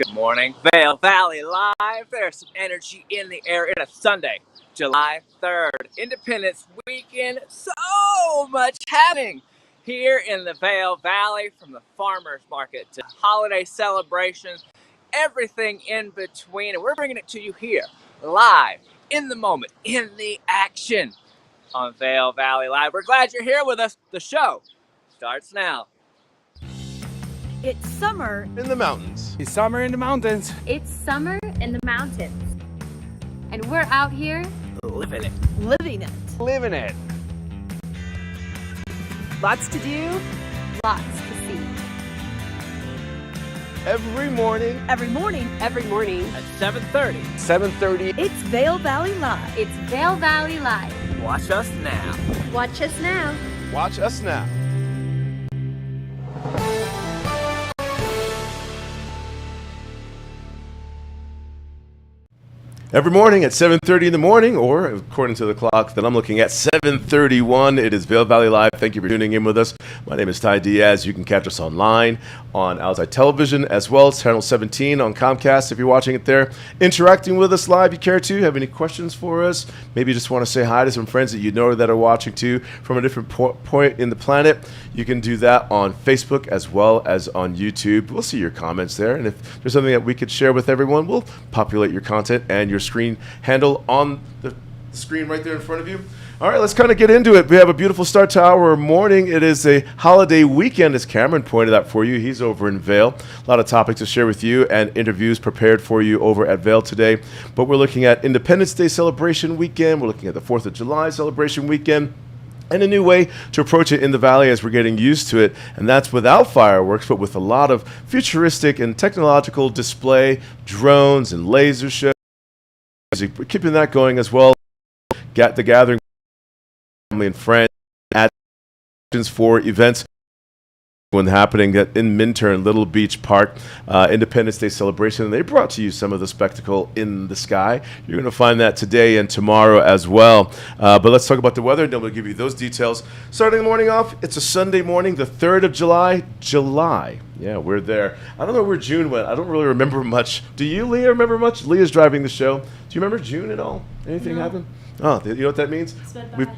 Good morning, Vail Valley Live. There's some energy in the air. It is Sunday, July 3rd, Independence Weekend. So much happening here in the Vail Valley, from the farmers market to holiday celebrations, everything in between. And we're bringing it to you here, live, in the moment, in the action on Vail Valley Live. We're glad you're here with us. The show starts now. It's summer in the mountains. It's summer in the mountains. It's summer in the mountains. And we're out here living it. living it. Living it. Lots to do. lots to see. Every morning. Every morning. Every morning. At 7:30. 7:30. It's Vail Valley Live. It's Vail Valley Live. Watch us now. Watch us now. Watch us now. Every morning at 7:30 in the morning, or according to the clock that I'm looking at, 7:31. It is Vail Valley Live. Thank you for tuning in with us. My name is Ty Diaz. You can catch us online on Outside Television as well as Channel 17 on Comcast if you're watching it there. Interacting with us live, you care to? Have any questions for us? Maybe you just want to say hi to some friends that you know that are watching too from a different point in the planet. You can do that on Facebook as well as on YouTube. We'll see your comments there. And if there's something that we could share with everyone, we'll populate your content and your screen handle on the screen right there in front of you. All right, let's kind of get into it. We have a beautiful start to our morning. It is a holiday weekend, as Cameron pointed out for you. He's over in Vail. A lot of topics to share with you and interviews prepared for you over at Vail today. But we're looking at Independence Day celebration weekend. We're looking at the 4th of July celebration weekend, and a new way to approach it in the Valley as we're getting used to it. And that's without fireworks, but with a lot of futuristic and technological display, drones and laser shows. We're keeping that going as well. Got the gathering family and friends at for events when happening in Minturn, Little Beach Park, Independence Day celebration. And they brought to you some of the spectacle in the sky. You're going to find that today and tomorrow as well. But let's talk about the weather, and then we'll give you those details. Starting the morning off, it's a Sunday morning, the 3rd of July. July. Yeah, we're there. I don't know where June went. I don't really remember much. Do you, Leah, remember much? Leah's driving the show. Do you remember June at all? Anything happen? Oh, you know what that means? We're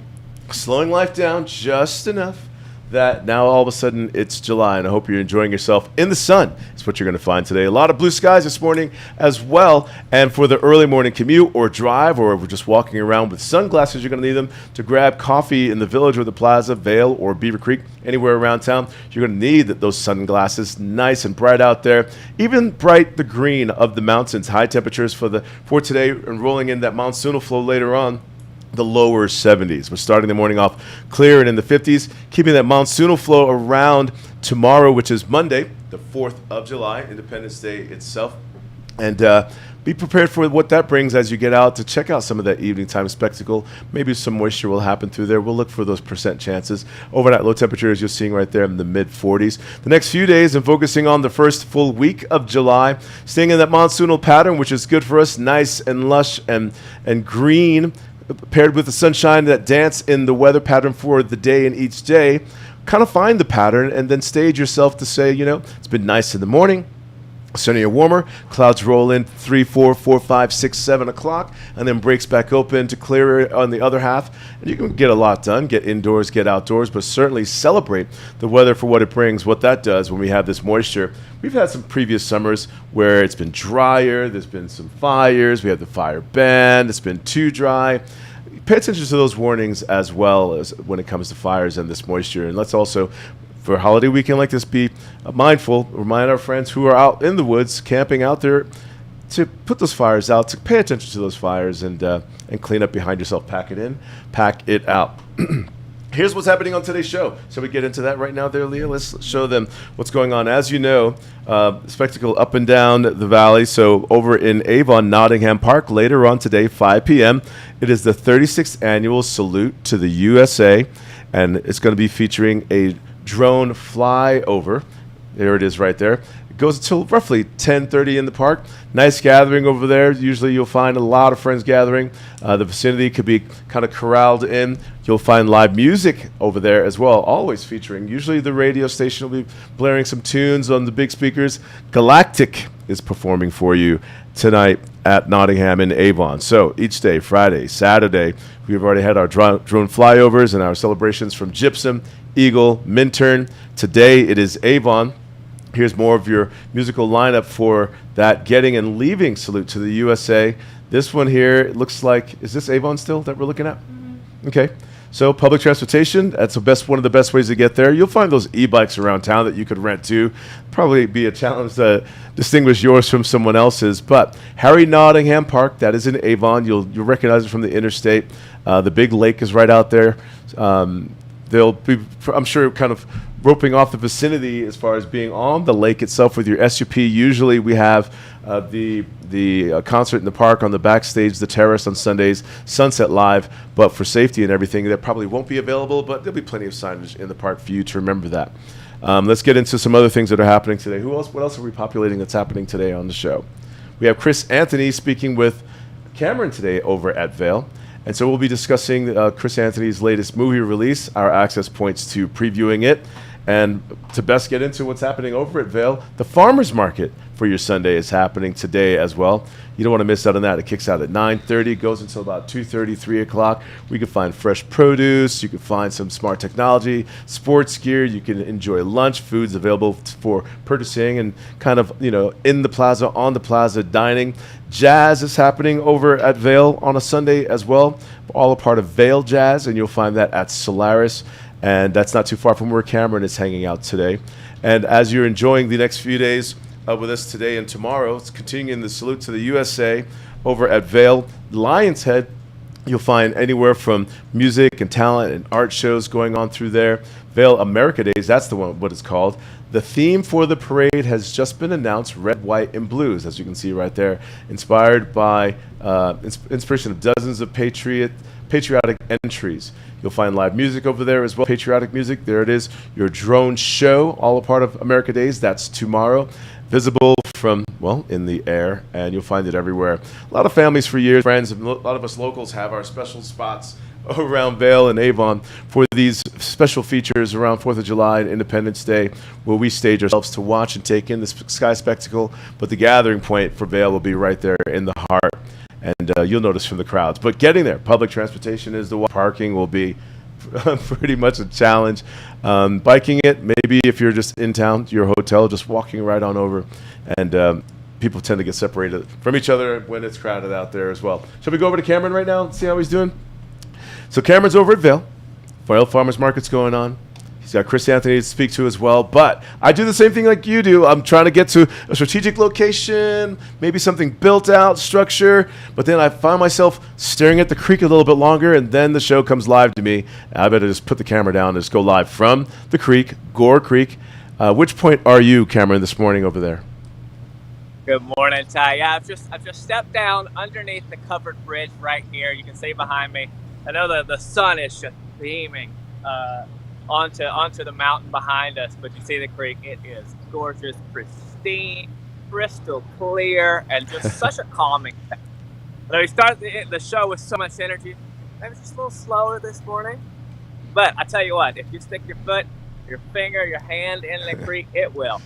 slowing life down just enough that now all of a sudden it's July, and I hope you're enjoying yourself in the sun. It's what you're going to find today. A lot of blue skies this morning as well. And for the early morning commute or drive, or if we're just walking around with sunglasses, you're going to need them to grab coffee in the village or the plaza, Vail or Beaver Creek, anywhere around town. You're going to need those sunglasses, nice and bright out there. Even bright the green of the mountains. High temperatures for today, and rolling in that monsoonal flow later on. The lower 70s. We're starting the morning off clear and in the 50s, keeping that monsoonal flow around tomorrow, which is Monday, the 4th of July, Independence Day itself. And be prepared for what that brings as you get out to check out some of that evening time spectacle. Maybe some moisture will happen through there. We'll look for those percent chances. Overnight low temperatures you're seeing right there in the mid 40s. The next few days and focusing on the first full week of July, staying in that monsoonal pattern, which is good for us, nice and lush and green, paired with the sunshine, that dance in the weather pattern for the day and each day. Kind of find the pattern and then stage yourself to say, it's been nice in the morning, sunny or warmer, clouds roll in 3, 4, 4, 5, 6, 7 o'clock, and then breaks back open to clear on the other half. And you can get a lot done, get indoors, get outdoors, but certainly celebrate the weather for what it brings, what that does when we have this moisture. We've had some previous summers where it's been drier, there's been some fires, we have the fire ban, it's been too dry. Pay attention to those warnings as well as when it comes to fires and this moisture. And let's also, for a holiday weekend like this, be mindful, remind our friends who are out in the woods, camping out there, to put those fires out, to pay attention to those fires and clean up behind yourself. Pack it in, pack it out. Here's what's happening on today's show. So we get into that right now there, Leah. Let's show them what's going on. As you know, spectacle up and down the valley. So over in Avon, Nottingham Park, later on today, 5 p.m., it is the 36th annual Salute to the USA, and it's going to be featuring a drone flyover. There it is right there. It goes until roughly 10:30 in the park. Nice gathering over there. Usually you'll find a lot of friends gathering. The vicinity could be kind of corralled in. You'll find live music over there as well, always featuring. Usually the radio station will be blaring some tunes on the big speakers. Galactic is performing for you tonight at Nottingham in Avon. So each day, Friday, Saturday, we've already had our drone flyovers and our celebrations from Gypsum, Eagle, Minturn. Today it is Avon. Here's more of your musical lineup for that getting and leaving salute to the USA. This one here, it looks like, is this Avon still that we're looking at? Mm-hmm. Okay. So public transportation, that's one of the best ways to get there. You'll find those e-bikes around town that you could rent too. Probably be a challenge to distinguish yours from someone else's. But Harry Nottingham Park, that is in Avon. You'll recognize it from the interstate. The big lake is right out there. They'll be, I'm sure, kind of roping off the vicinity as far as being on the lake itself with your SUP. Usually we have the concert in the park on the backstage, the terrace on Sundays, Sunset Live. But for safety and everything, that probably won't be available, but there'll be plenty of signage in the park for you to remember that. Let's get into some other things that are happening today. What else are we populating that's happening today on the show? We have Chris Anthony speaking with Cameron today over at Vail. And so we'll be discussing Chris Anthony's latest movie release, our access points to previewing it. And to best get into what's happening over at Vail, the farmers market for your Sunday is happening today as well. You don't want to miss out on that. It kicks out at 9:30, goes until about 2:30, 3 o'clock. We can find fresh produce. You can find some smart technology, sports gear. You can enjoy lunch. Food's available for purchasing and kind of, in the plaza, on the plaza dining. Jazz is happening over at Vail on a Sunday as well. All a part of Vail Jazz, and you'll find that at Solaris. And that's not too far from where Cameron is hanging out today. And as you're enjoying the next few days with us today and tomorrow, it's continuing the salute to the USA over at Vail Lion's Head. You'll find anywhere from music and talent and art shows going on through there. Vail America Days, that's the one, what it's called. The theme for the parade has just been announced, red, white, and blues, as you can see right there, inspired by inspiration of dozens of patriotic entries. You'll find live music over there as well, patriotic music. There it is, your drone show, all a part of America Days. That's tomorrow. Visible from, in the air, and you'll find it everywhere. A lot of families for years, friends, a lot of us locals have our special spots around Vail and Avon for these special features around 4th of July and Independence Day, where we stage ourselves to watch and take in the sky spectacle. But the gathering point for Vail will be right there in the heart. And you'll notice from the crowds. But getting there, public transportation is the one. Parking will be pretty much a challenge. Biking it, maybe if you're just in town, your hotel, just walking right on over. And people tend to get separated from each other when it's crowded out there as well. Shall we go over to Cameron right now and see how he's doing? So Cameron's over at Vail. Vail Farmers Market's going on. He's got Chris Anthony to speak to as well. But I do the same thing like you do. I'm trying to get to a strategic location, maybe something built out, structure. But then I find myself staring at the creek a little bit longer, and then the show comes live to me. I better just put the camera down and just go live from the creek, Gore Creek. Which point are you, Cameron, this morning over there? Good morning, Ty. Yeah, I've just stepped down underneath the covered bridge right here. You can see behind me. I know the sun is just beaming onto the mountain behind us, but you see the creek. It is gorgeous, pristine, crystal clear, and just such a calming effect. So we start the show with so much energy. Maybe just a little slower this morning, but I tell you what, if you stick your foot, your finger, your hand in the creek, it will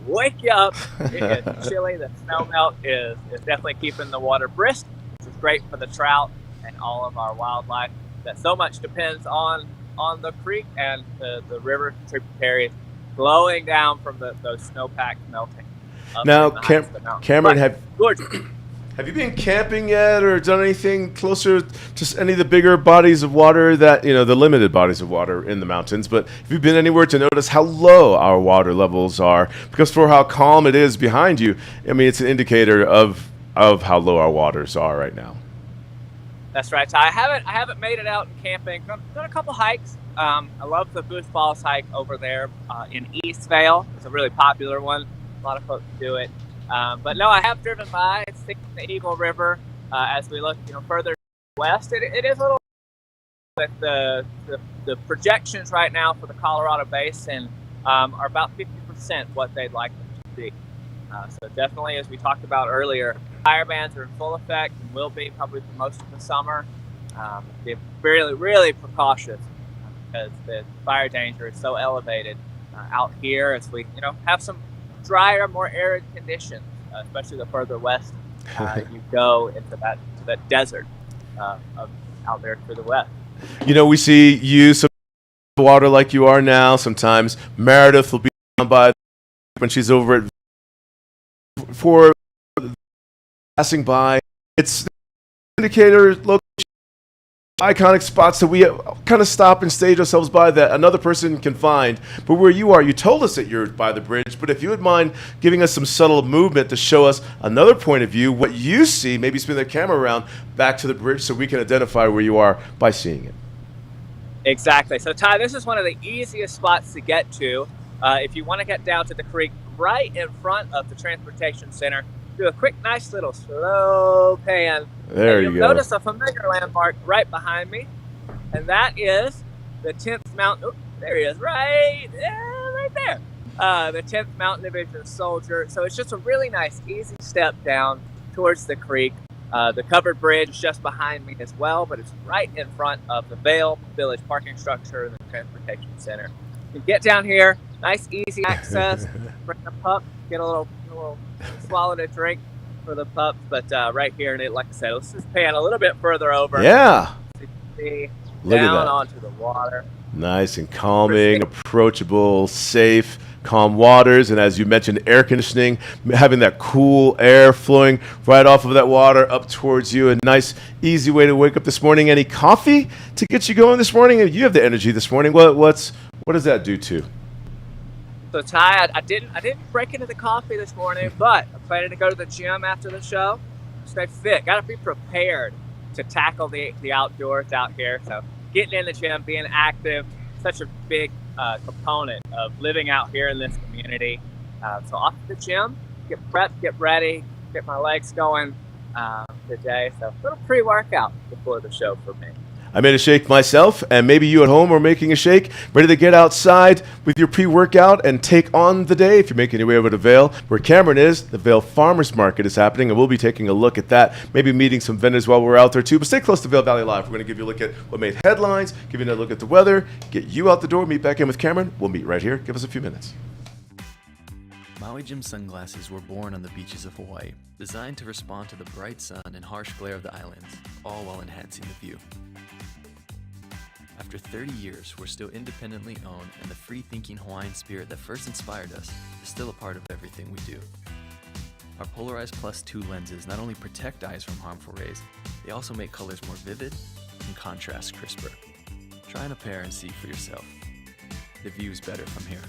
wake you up. It is chilly. The snow melt is definitely keeping the water brisk, which is great for the trout and all of our wildlife that so much depends on the creek and the river tributaries flowing down from those snowpacks melting. Now, Cameron, have you been camping yet or done anything closer to any of the bigger bodies of water that, the limited bodies of water in the mountains, but have you been anywhere to notice how low our water levels are? Because for how calm it is behind you, it's an indicator of how low our waters are right now. That's right, Ty. I haven't made it out in camping. Done a couple hikes. I love the Booth Falls hike over there in East Vail. It's a really popular one. A lot of folks do it. But no, I have driven by. It's the Eagle River as we look, further west. It is a little with the projections right now for the Colorado Basin are about 50% what they'd like them to be. So definitely, as we talked about earlier, fire bans are in full effect and will be probably for most of the summer. Be really, really precautious because the fire danger is so elevated out here as we, have some drier, more arid conditions, especially the further west you go into that desert out there to the west. We see you some water like you are now. Sometimes Meredith will be down by when she's over at for passing by. It's indicator location, iconic spots that we kind of stop and stage ourselves by that another person can find. But where you are, you told us that you're by the bridge, but if you would mind giving us some subtle movement to show us another point of view, what you see, maybe spin the camera around back to the bridge so we can identify where you are by seeing it. Exactly. So, Ty, this is one of the easiest spots to get to. If you want to get down to the creek right in front of the transportation center, do a quick, nice little slow pan. There you go. Notice a familiar landmark right behind me, and that is the 10th Mountain. Oh, there he is, right there. The 10th Mountain Division Soldier. So it's just a really nice, easy step down towards the creek. The covered bridge is just behind me as well, but it's right in front of the Vail Village parking structure and the transportation center. You get down here, nice, easy access. Bring a pup, get a little swallow a drink for the pups. But right here, and like I said, let's just pan a little bit further over. Yeah. So you can see Look down at that. onto the water. Nice and calming, approachable, safe, calm waters. And as you mentioned, air conditioning, having that cool air flowing right off of that water up towards you. A nice, easy way to wake up this morning. Any coffee to get you going this morning? You have the energy this morning. What does that do to? So Ty, I didn't break into the coffee this morning, but I'm planning to go to the gym after the show. Stay fit. Got to be prepared to tackle the outdoors out here. So getting in the gym, being active, such a big component of living out here in this community. So off to the gym, get prepped, get ready, get my legs going today. So a little pre-workout before the show for me. I made a shake myself, and maybe you at home are making a shake, ready to get outside with your pre-workout and take on the day. If you're making your way over to Vail, where Cameron is, the Vail Farmers Market is happening, and we'll be taking a look at that, maybe meeting some vendors while we're out there too. But stay close to Vail Valley Live. We're going to give you a look at what made headlines, give you a look at the weather, get you out the door, meet back in with Cameron. We'll meet right here. Give us a few minutes. Maui Jim sunglasses were born on the beaches of Hawaii, designed to respond to the bright sun and harsh glare of the islands, all while enhancing the view. After 30 years, we're still independently owned, and the free-thinking Hawaiian spirit that first inspired us is still a part of everything we do. Our Polarized Plus 2 lenses not only protect eyes from harmful rays, they also make colors more vivid and contrast crisper. Try on a pair and see for yourself. The view's better from here.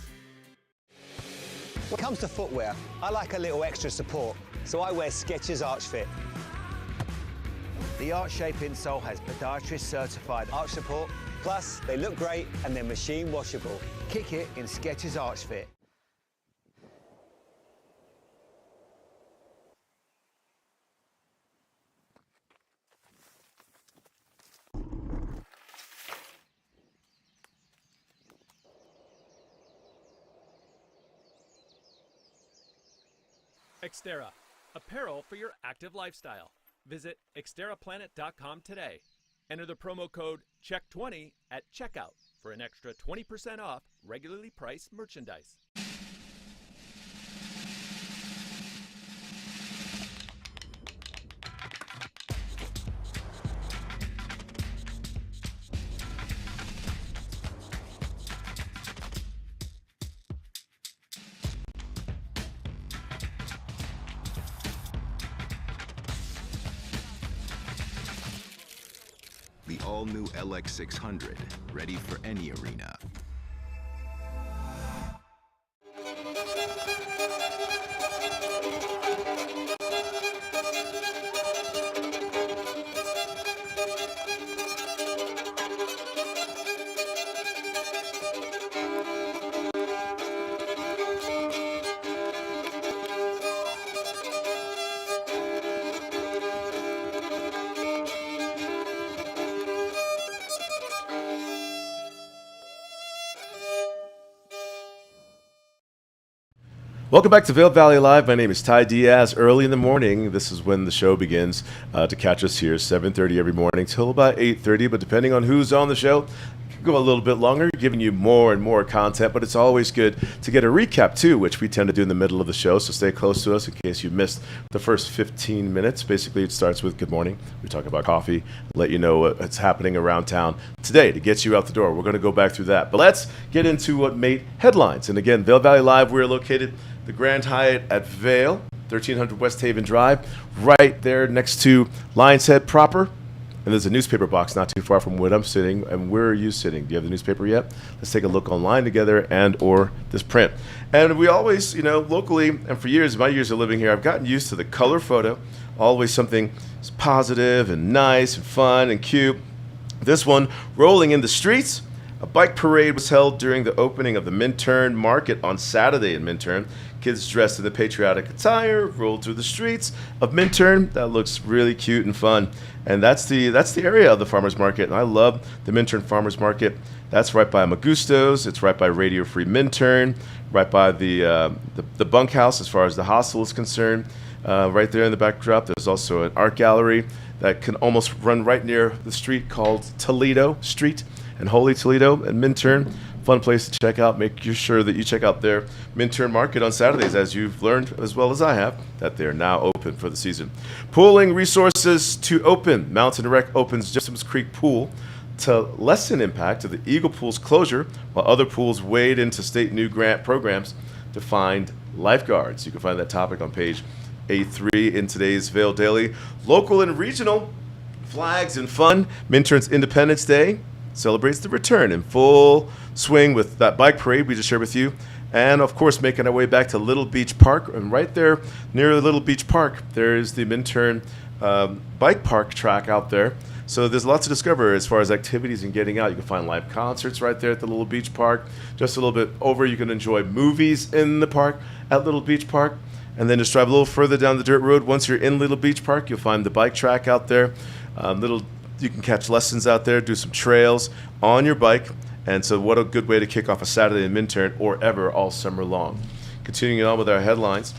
When it comes to footwear, I like a little extra support, so I wear Skechers Arch Fit. The Arch Shape insole has podiatrist certified arch support, plus they look great and they're machine washable. Kick it in Skechers Arch Fit. Xterra, apparel for your active lifestyle. Visit xterraplanet.com today. Enter the promo code CHECK20 at checkout for an extra 20% off regularly priced merchandise. The all-new LX600, ready for any arena. Welcome back to Vail Valley Live. My name is Ty Diaz. Early in the morning, this is when the show begins to catch us here, 7:30 every morning till about 8:30. But depending on who's on the show, it can go a little bit longer, giving you more and more content. But it's always good to get a recap too, which we tend to do in the middle of the show. So stay close to us in case you missed the first 15 minutes. Basically, it starts with good morning. We talk about coffee, let you know what's happening around town today to get you out the door. We're going to go back through that. But let's get into what made headlines. And again, Vail Valley Live, we're located the Grand Hyatt at Vail, 1300 West Haven Drive, right there next to Lion's Head proper. And there's a newspaper box not too far from where I'm sitting. And where are you sitting? Do you have the newspaper yet? Let's take a look online together and or this print. And we always, locally, and for years, my years of living here, I've gotten used to the color photo, always something positive and nice and fun and cute. This one, rolling in the streets. A bike parade was held during the opening of the Minturn Market on Saturday in Minturn. Kids dressed in the patriotic attire rolled through the streets of Minturn. That looks really cute and fun. And that's the area of the farmers market. And I love the Minturn Farmers Market. That's right by Magusto's. It's right by Radio Free Minturn. Right by the bunkhouse as far as the hostel is concerned. Right there in the backdrop, there's also an art gallery that can almost run right near the street called Toledo Street and Holy Toledo and Minturn. Fun place to check out. Make sure that you check out their Minturn Market on Saturdays, as you've learned as well as I have, that they're now open for the season. Pooling resources to open. Mountain Rec opens Gypsum's Creek Pool to lessen impact of the Eagle Pool's closure, while other pools wade into state new grant programs to find lifeguards. You can find that topic on page A3 in today's Vail Daily. Local and regional flags and fun. Minturn's Independence Day celebrates the return in full swing with that bike parade we just shared with you. And, of course, making our way back to Little Beach Park. And right there near Little Beach Park, there's the Minturn bike park track out there. So there's lots to discover as far as activities and getting out. You can find live concerts right there at the Little Beach Park. Just a little bit over, you can enjoy movies in the park at Little Beach Park. And then just drive a little further down the dirt road. Once you're in Little Beach Park, you'll find the bike track out there. You can catch lessons out there, do some trails on your bike. And so what a good way to kick off a Saturday in Minturn or ever all summer long. Continuing on with our headlines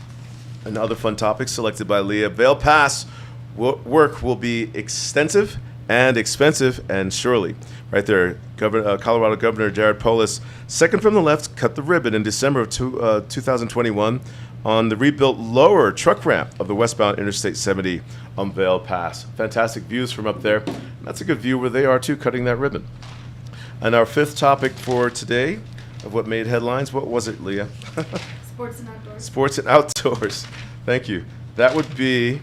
and other fun topics selected by Leah. Vail Pass work will be extensive and expensive, and surely. Right there, Colorado Governor Jared Polis, second from the left, cut the ribbon in December of 2021 on the rebuilt lower truck ramp of the westbound Interstate 70 on Vail Pass. Fantastic views from up there. That's a good view where they are too, cutting that ribbon. And our fifth topic for today of what made headlines, what was it, Leah? Sports and outdoors. Sports and outdoors. Thank you. That would be,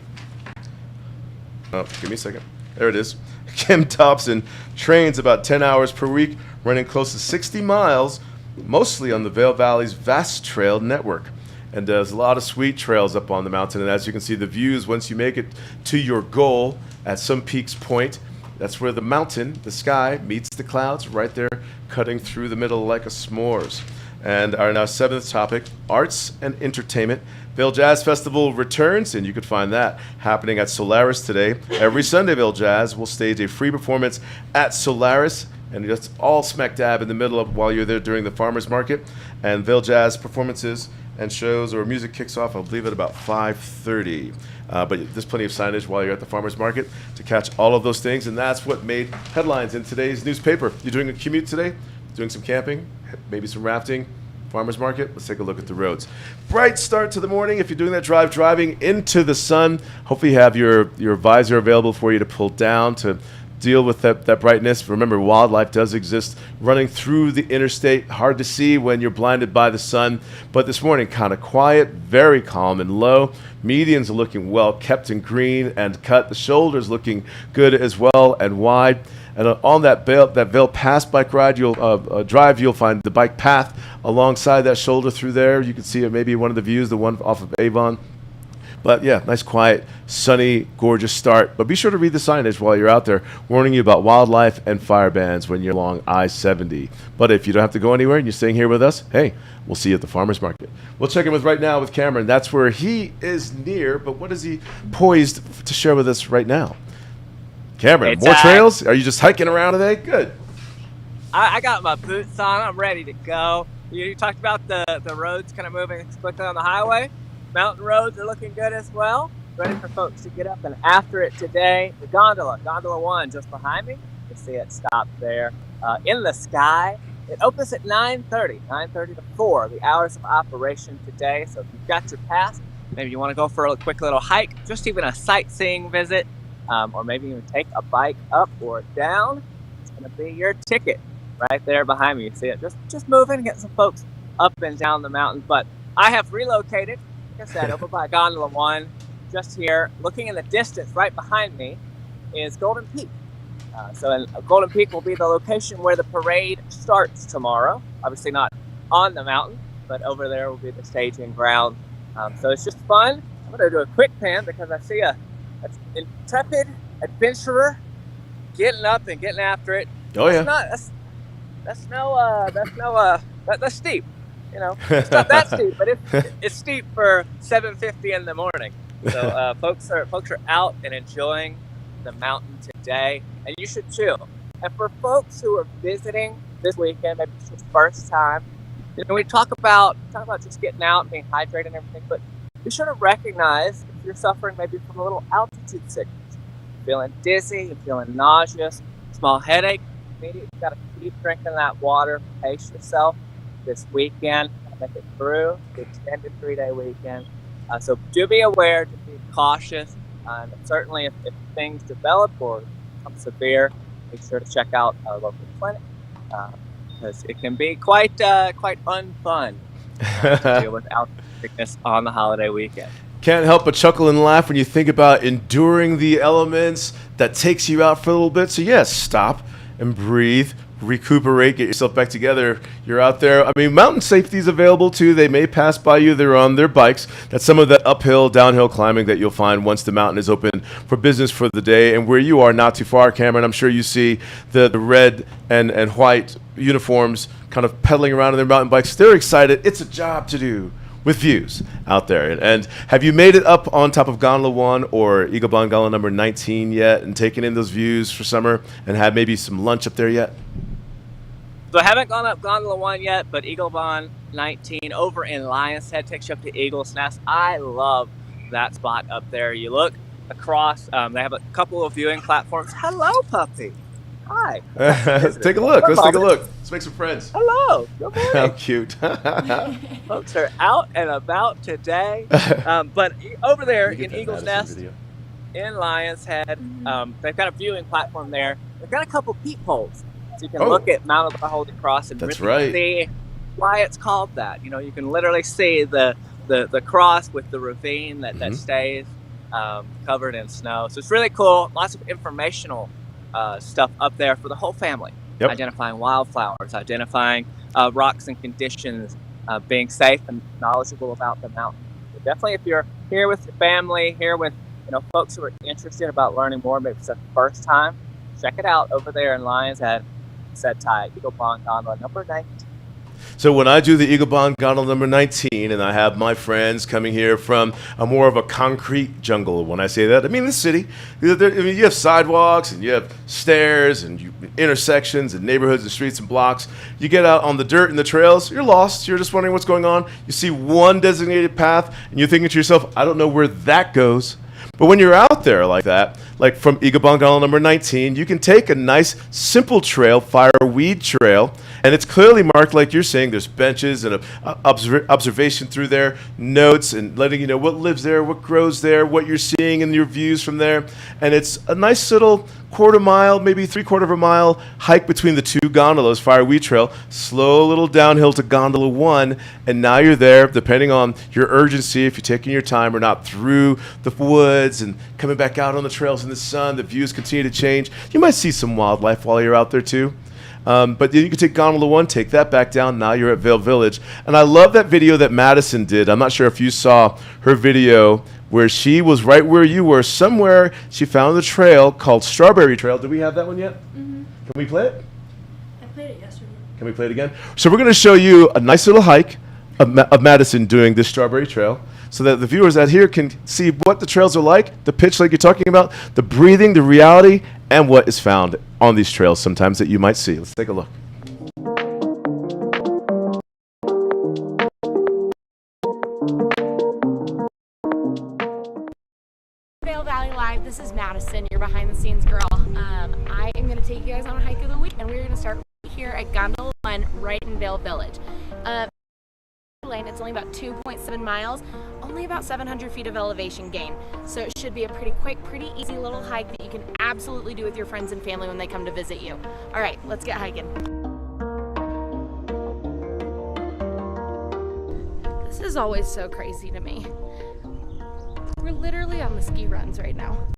give me a second. There it is. Kim Dobson trains about 10 hours per week, running close to 60 miles, mostly on the Vail Valley's vast trail network. And there's a lot of sweet trails up on the mountain. And as you can see, the views, once you make it to your goal at some Peaks Point, that's where the mountain, the sky, meets the clouds, right there, cutting through the middle like a s'mores. And our now seventh topic, arts and entertainment. Vail Jazz Festival returns, and you can find that happening at Solaris today. Every Sunday, Vail Jazz will stage a free performance at Solaris, and that's all smack dab in the middle of while you're there during the farmers market. And Vail Jazz performances and shows or music kicks off, I believe, at about 5:30. But there's plenty of signage while you're at the farmers market to catch all of those things, and that's what made headlines in today's newspaper. You're doing a commute today, doing some camping, maybe some rafting, farmers market. Let's take a look at the roads. Bright start to the morning. If you're doing that driving into the sun, hopefully you have your visor available for you to pull down to deal with that brightness. Remember, wildlife does exist running through the interstate. Hard to see when you're blinded by the sun. But this morning, kind of quiet, very calm and low. Medians are looking well kept and green and cut. The shoulders looking good as well and wide. And on that Vail Pass bike ride, you'll find the bike path alongside that shoulder through there. You can see it maybe one of the views, the one off of Avon. But yeah, nice, quiet, sunny, gorgeous start. But be sure to read the signage while you're out there, warning you about wildlife and fire bans when you're along I-70. But if you don't have to go anywhere and you're staying here with us, hey, we'll see you at the farmers market. We'll check in right now with Cameron. That's where he is near. But what is he poised to share with us right now? Cameron, more trails? Are you just hiking around today? Good. I got my boots on. I'm ready to go. You talked about the roads kind of moving quickly on the highway. Mountain roads are looking good as well. Ready for folks to get up and after it today. The Gondola 1 just behind me. You see it stopped there in the sky. It opens at 9:30 to 4, the hours of operation today. So if you've got your pass, maybe you want to go for a quick little hike, just even a sightseeing visit, or maybe even take a bike up or down, it's going to be your ticket right there behind me. You see it just moving, getting some folks up and down the mountain. But I have relocated, like I said, over by Gondola 1, just here. Looking in the distance right behind me is Golden Peak. So Golden Peak will be the location where the parade starts tomorrow. Obviously not on the mountain, but over there will be the staging ground. So it's just fun. I'm going to do a quick pan because I see an intrepid adventurer getting up and getting after it. Oh yeah. That's steep. You know, it's not that steep, but it's steep for 7:50 in the morning. So folks are out and enjoying the mountain today, and you should too. And for folks who are visiting this weekend, maybe it's your first time, you know, we talk about just getting out and being hydrated and everything, but be sure to recognize if you're suffering maybe from a little altitude sickness, you're feeling dizzy, you're feeling nauseous, small headache, you got to keep drinking that water, pace yourself this weekend, make it through the extended 3-day weekend. So do be aware, to be cautious. Certainly, if things develop or become severe, make sure to check out our local clinic because it can be quite unfun to deal with altitude sickness on the holiday weekend. Can't help but chuckle and laugh when you think about enduring the elements that takes you out for a little bit. So yes, stop and breathe, recuperate, get yourself back together. You're out there. I mean, mountain safety is available too. They may pass by you. They're on their bikes. That's some of that uphill, downhill climbing that you'll find once the mountain is open for business for the day. And where you are, not too far, Cameron, I'm sure you see the red and white uniforms kind of pedaling around on their mountain bikes. They're excited. It's a job to do with views out there. And have you made it up on top of Gondola 1 or Eagle Bond Gondola number 19 yet and taken in those views for summer and had maybe some lunch up there yet? So I haven't gone up Gondola 1 yet, but Eagle Bond 19 over in Lion's Head takes you up to Eagle's Nest. I love that spot up there. You look across, they have a couple of viewing platforms. Hello, puppy. Hi. Take a look. Let's take a look. Let's make some friends. Hello. Good morning. How cute. Folks are out and about today. But over there in Eagle's Nest, in Lion's Head, they've got a viewing platform there. They've got a couple peepholes. So you can look at Mount of the Holy Cross and really see why it's called that. You know, you can literally see the cross with the ravine that stays covered in snow. So it's really cool. Lots of informational stuff up there for the whole family. Yep. Identifying wildflowers, identifying rocks and conditions, being safe and knowledgeable about the mountain. So definitely, if you're here with your family, here with folks who are interested about learning more, maybe it's the first time, check it out over there in Lion's Head. Set tie, Eagle Bond Gondola number 19. So when I do the Eagle Bond Gondola number 19 and I have my friends coming here from a more of a concrete jungle, when I say that, I mean the city. You have sidewalks and you have stairs and intersections and neighborhoods and streets and blocks. You get out on the dirt and the trails, you're lost. You're just wondering what's going on. You see one designated path and you're thinking to yourself, I don't know where that goes. But when you're out there like that, like from Eagle Bond Gondola number 19, you can take a nice, simple trail, fireweed trail, and it's clearly marked like you're saying. There's benches and observation through there, notes, and letting you know what lives there, what grows there, what you're seeing and your views from there. And it's a nice little quarter-mile, maybe three-quarter of a mile hike between the two gondolas, fireweed trail, slow little downhill to Gondola 1, and now you're there, depending on your urgency, if you're taking your time or not, through the woods and coming back out on the trails in the sun. The views continue to change. You might see some wildlife while you're out there too. But then you can take Gondola 1, take that back down. Now you're at Vail Village. And I love that video that Madison did. I'm not sure if you saw her video where she was right where you were. Somewhere she found a trail called Strawberry Trail. Do we have that one yet? Mm-hmm. Can we play it? I played it yesterday. Can we play it again? So we're going to show you a nice little hike of Madison doing this Strawberry Trail so that the viewers out here can see what the trails are like, the pitch like you're talking about, the breathing, the reality, and what is found on these trails sometimes that you might see. Let's take a look. Vail Valley Live, this is Madison, your behind the scenes girl. I am going to take you guys on a hike of the week, and we're going to start right here at Gondola 1 right in Vail Village. Lane, it's only about 2.7 miles, only about 700 feet of elevation gain. So it should be a pretty quick, pretty easy little hike that you can absolutely do with your friends and family when they come to visit you. All right, let's get hiking. This is always so crazy to me. We're literally on the ski runs right now.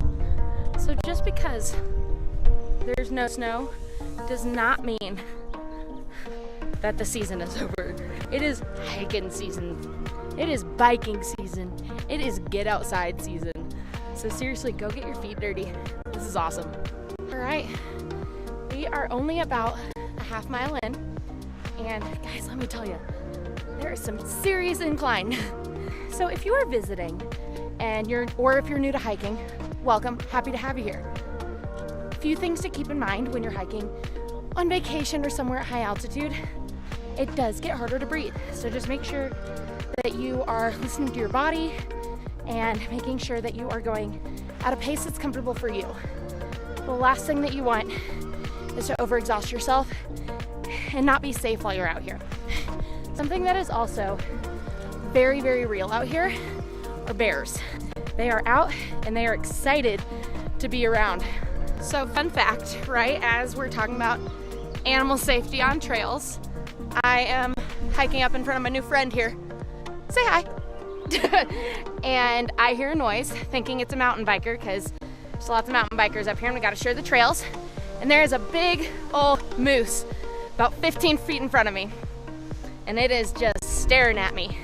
So just because there's no snow does not mean that the season is over. It is hiking season. It is biking season. It is get outside season. So seriously, go get your feet dirty. This is awesome. All right, we are only about a half mile in. And guys, let me tell you, there is some serious incline. So if you are visiting and if you're new to hiking, welcome, happy to have you here. A few things to keep in mind when you're hiking on vacation or somewhere at high altitude. It does get harder to breathe. So just make sure that you are listening to your body and making sure that you are going at a pace that's comfortable for you. The last thing that you want is to overexhaust yourself and not be safe while you're out here. Something that is also very, very real out here are bears. They are out and they are excited to be around. So fun fact, right, as we're talking about animal safety on trails, I am hiking up in front of my new friend here. Say hi. And I hear a noise, thinking it's a mountain biker, because there's lots of mountain bikers up here and we gotta share the trails. And there is a big old moose about 15 feet in front of me. And it is just staring at me.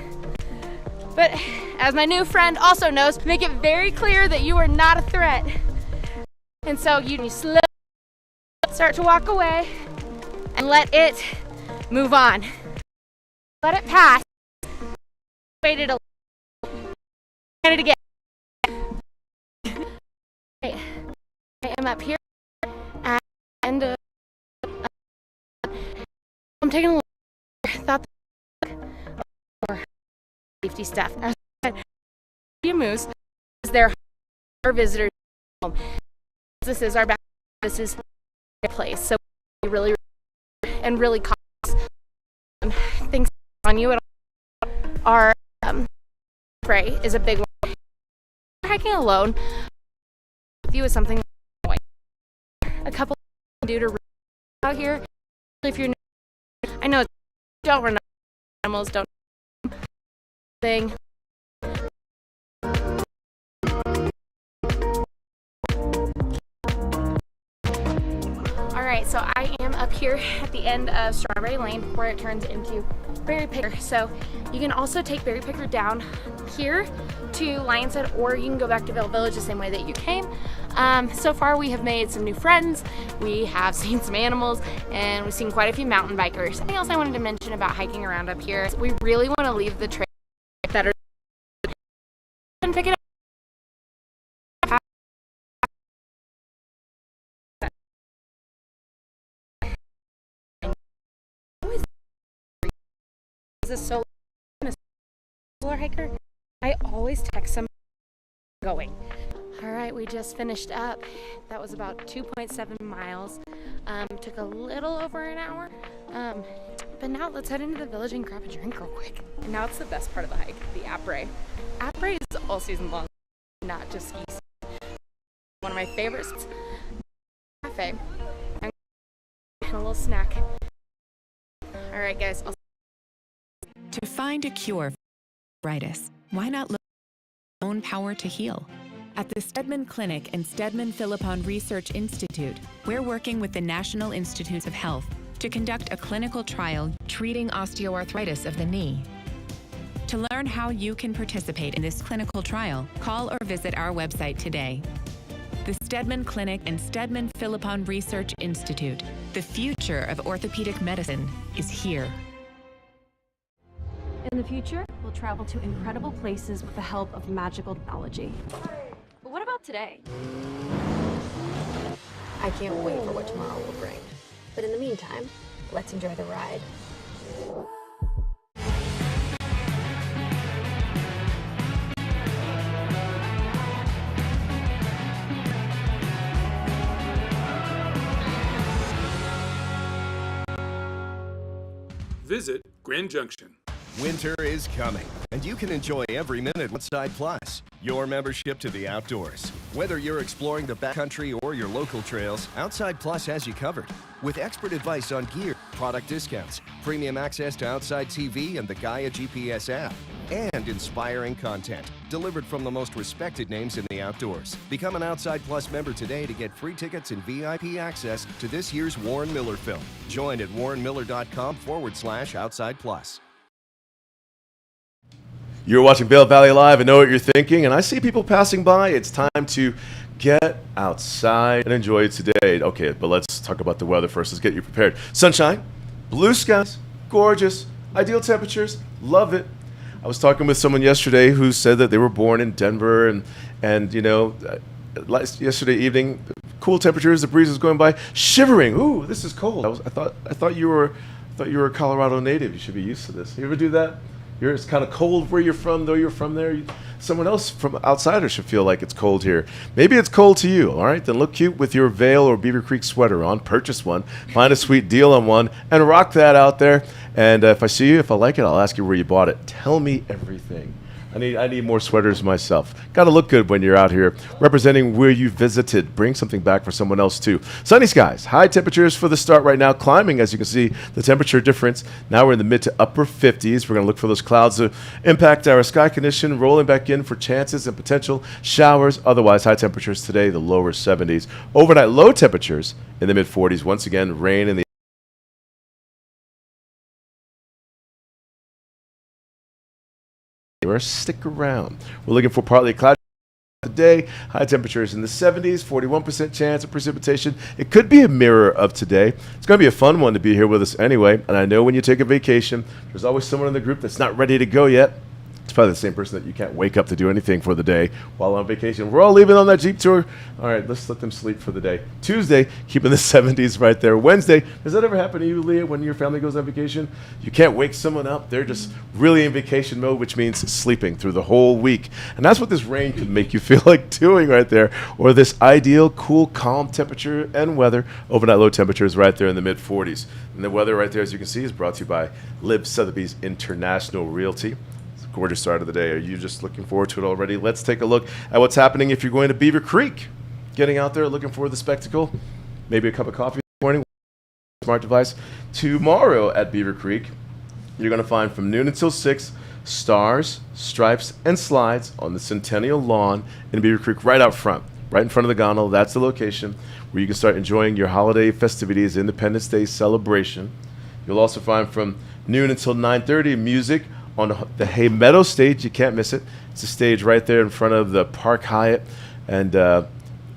But as my new friend also knows, make it very clear that you are not a threat. And so you slowly start to walk away and let it move on. Let it pass. Wait it a little. Get it again. I am up here and I'm taking a look. Thought more safety stuff. As I said, a moose is there. Our visitors home. This is our back. This is our place. So we really and really cautious. Things on you at all. Our spray is a big one. Hiking alone with you is something annoying. A couple things to do to out here. If you're, I know, don't run animals, don't thing. Alright, so I am up here at the end of Strawberry Lane where it turns into Berry Picker. So you can also take Berry Picker down here to Lion's Head, or you can go back to Vail Village the same way that you came. So far we have made some new friends, we have seen some animals, and we've seen quite a few mountain bikers. Something else I wanted to mention about hiking around up here is we really want to leave the trail that are and pick it up. As a solo hiker, I always text somebody going. All right, we just finished up. That was about 2.7 miles. Took a little over an hour. But now let's head into the village and grab a drink real quick. And now it's the best part of the hike, the après. Après is all season long, not just ski season. One of my favorites. Cafe. And a little snack. All right, guys. To find a cure for arthritis, why not look at your own power to heal? At the Stedman Clinic and Stedman Philippon Research Institute, we're working with the National Institutes of Health to conduct a clinical trial treating osteoarthritis of the knee. To learn how you can participate in this clinical trial, call or visit our website today. The Stedman Clinic and Stedman Philippon Research Institute. The future of orthopedic medicine is here. In the future, we'll travel to incredible places with the help of magical technology. But what about today? I can't wait for what tomorrow will bring. But in the meantime, let's enjoy the ride. Visit Grand Junction. Winter is coming, and you can enjoy every minute Outside Plus, your membership to the outdoors. Whether you're exploring the backcountry or your local trails, Outside Plus has you covered. With expert advice on gear, product discounts, premium access to Outside TV and the Gaia GPS app, and inspiring content delivered from the most respected names in the outdoors. Become an Outside Plus member today to get free tickets and VIP access to this year's Warren Miller film. Join at warrenmiller.com/Outside Plus. You're watching Vail Valley Live. I know what you're thinking, and I see people passing by. It's time to get outside and enjoy it today. Okay, but let's talk about the weather first. Let's get you prepared. Sunshine, blue skies, gorgeous, ideal temperatures, love it. I was talking with someone yesterday who said that they were born in Denver, and you know, yesterday evening, cool temperatures, the breeze was going by, shivering. Ooh, this is cold. I thought you were a Colorado native. You should be used to this. You ever do that? It's kind of cold where you're from, though you're from there. Someone else from outsiders should feel like it's cold here. Maybe it's cold to you, all right? Then look cute with your Vail or Beaver Creek sweater on. Purchase one, find a sweet deal on one, and rock that out there. And if I see you, if I like it, I'll ask you where you bought it. Tell me everything. I need more sweaters myself. Got to look good when you're out here representing where you visited. Bring something back for someone else too. Sunny skies, high temperatures for the start right now. Climbing, as you can see, the temperature difference. Now we're in the mid to upper 50s. We're going to look for those clouds to impact our sky condition, rolling back in for chances and potential showers. Otherwise, high temperatures today, the lower 70s. Overnight low temperatures in the mid 40s. Once again, rain in the stick around. We're looking for partly cloudy today. High temperatures in the 70s, 41% chance of precipitation. It could be a mirror of today. It's going to be a fun one to be here with us anyway. And I know when you take a vacation, there's always someone in the group that's not ready to go yet. It's probably the same person that you can't wake up to do anything for the day while on vacation. We're all leaving on that Jeep tour. All right, let's let them sleep for the day. Tuesday, keeping the 70s right there. Wednesday, does that ever happen to you, Leah, when your family goes on vacation? You can't wake someone up. They're just really in vacation mode, which means sleeping through the whole week. And that's what this rain could make you feel like doing right there. Or this ideal, cool, calm temperature and weather. Overnight low temperatures right there in the mid-40s. And the weather right there, as you can see, is brought to you by Liv Sotheby's International Realty. Gorgeous start of the day. Are you just looking forward to it already? Let's take a look at what's happening if you're going to Beaver Creek. Getting out there, looking for the spectacle. Maybe a cup of coffee this morning. Smart device. Tomorrow at Beaver Creek, you're going to find from noon until 6 stars, stripes, and slides on the Centennial Lawn in Beaver Creek right out front. Right in front of the gondola. That's the location where you can start enjoying your holiday festivities, Independence Day celebration. You'll also find from noon until 9:30 music on the Hay Meadow stage. You can't miss it. It's a stage right there in front of the Park Hyatt, and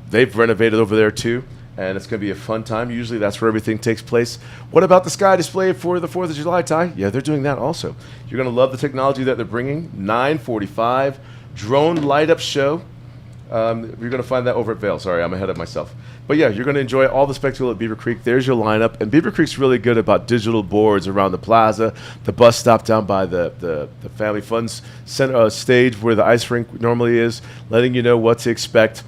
they've renovated over there too, and it's going to be a fun time. Usually that's where everything takes place. What about the sky display for the 4th of July, Ty? Yeah, they're doing that also. You're going to love the technology that they're bringing. 9:45 drone light up show. You're going to find that over at Vail. Sorry, I'm ahead of myself. But yeah, you're going to enjoy all the spectacle at Beaver Creek. There's your lineup. And Beaver Creek's really good about digital boards around the plaza, the bus stop down by the Family Funds Center stage where the ice rink normally is, letting you know what to expect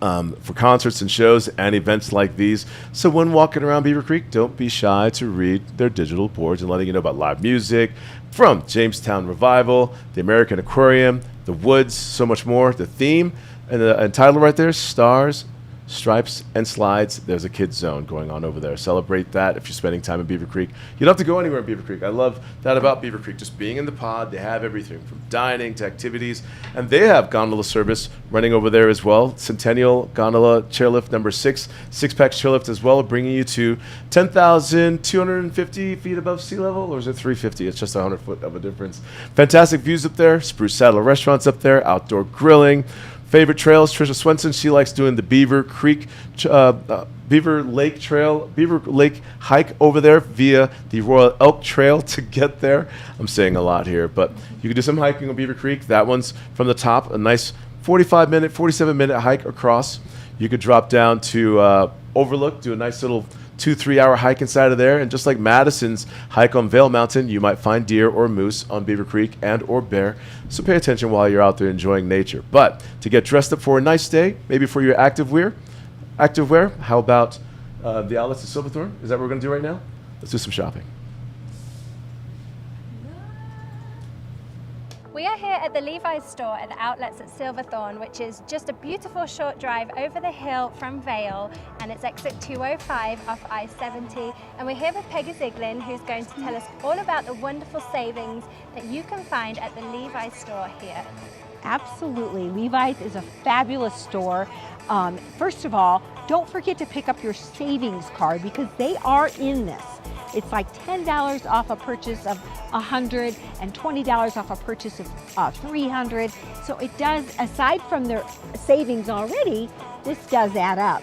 for concerts and shows and events like these. So when walking around Beaver Creek, don't be shy to read their digital boards and letting you know about live music from Jamestown Revival, the American Aquarium, the Woods, so much more. The theme and the title right there, Stars, Stripes, and Slides. There's a kids zone going on over there. Celebrate that if you're spending time in Beaver Creek. You don't have to go anywhere in Beaver Creek. I love that about Beaver Creek. Just being in the pod, they have everything from dining to activities. And they have gondola service running over there as well. Centennial Gondola Chairlift number 6, six-pack chairlift as well, bringing you to 10,250 feet above sea level. Or is it 350? It's just 100 foot of a difference. Fantastic views up there. Spruce Saddle Restaurants up there. Outdoor grilling. Favorite trails, Trisha Swenson, she likes doing the Beaver Creek, Beaver Lake Trail, Beaver Lake hike over there via the Royal Elk Trail to get there. I'm saying a lot here, but you can do some hiking on Beaver Creek. That one's from the top, a nice 47-minute hike across. You could drop down to Overlook, do a nice little 2-3 hour hike inside of there. And just like Madison's hike on Vail Mountain, you might find deer or moose on Beaver Creek and or bear. So pay attention while you're out there enjoying nature. But to get dressed up for a nice day, maybe for your active wear, how about the outlets of Silverthorne? Is that what we're going to do right now? Let's do some shopping. We are here at the Levi's store at the outlets at Silverthorne, which is just a beautiful short drive over the hill from Vail, and it's exit 205 off I-70. And we're here with Peggy Ziglin, who's going to tell us all about the wonderful savings that you can find at the Levi's store here. Absolutely. Levi's is a fabulous store. First of all, don't forget to pick up your savings card because they are in this. It's like $10 off a purchase of $100 and $20 off a purchase of $300. So it does, aside from their savings already, this does add up.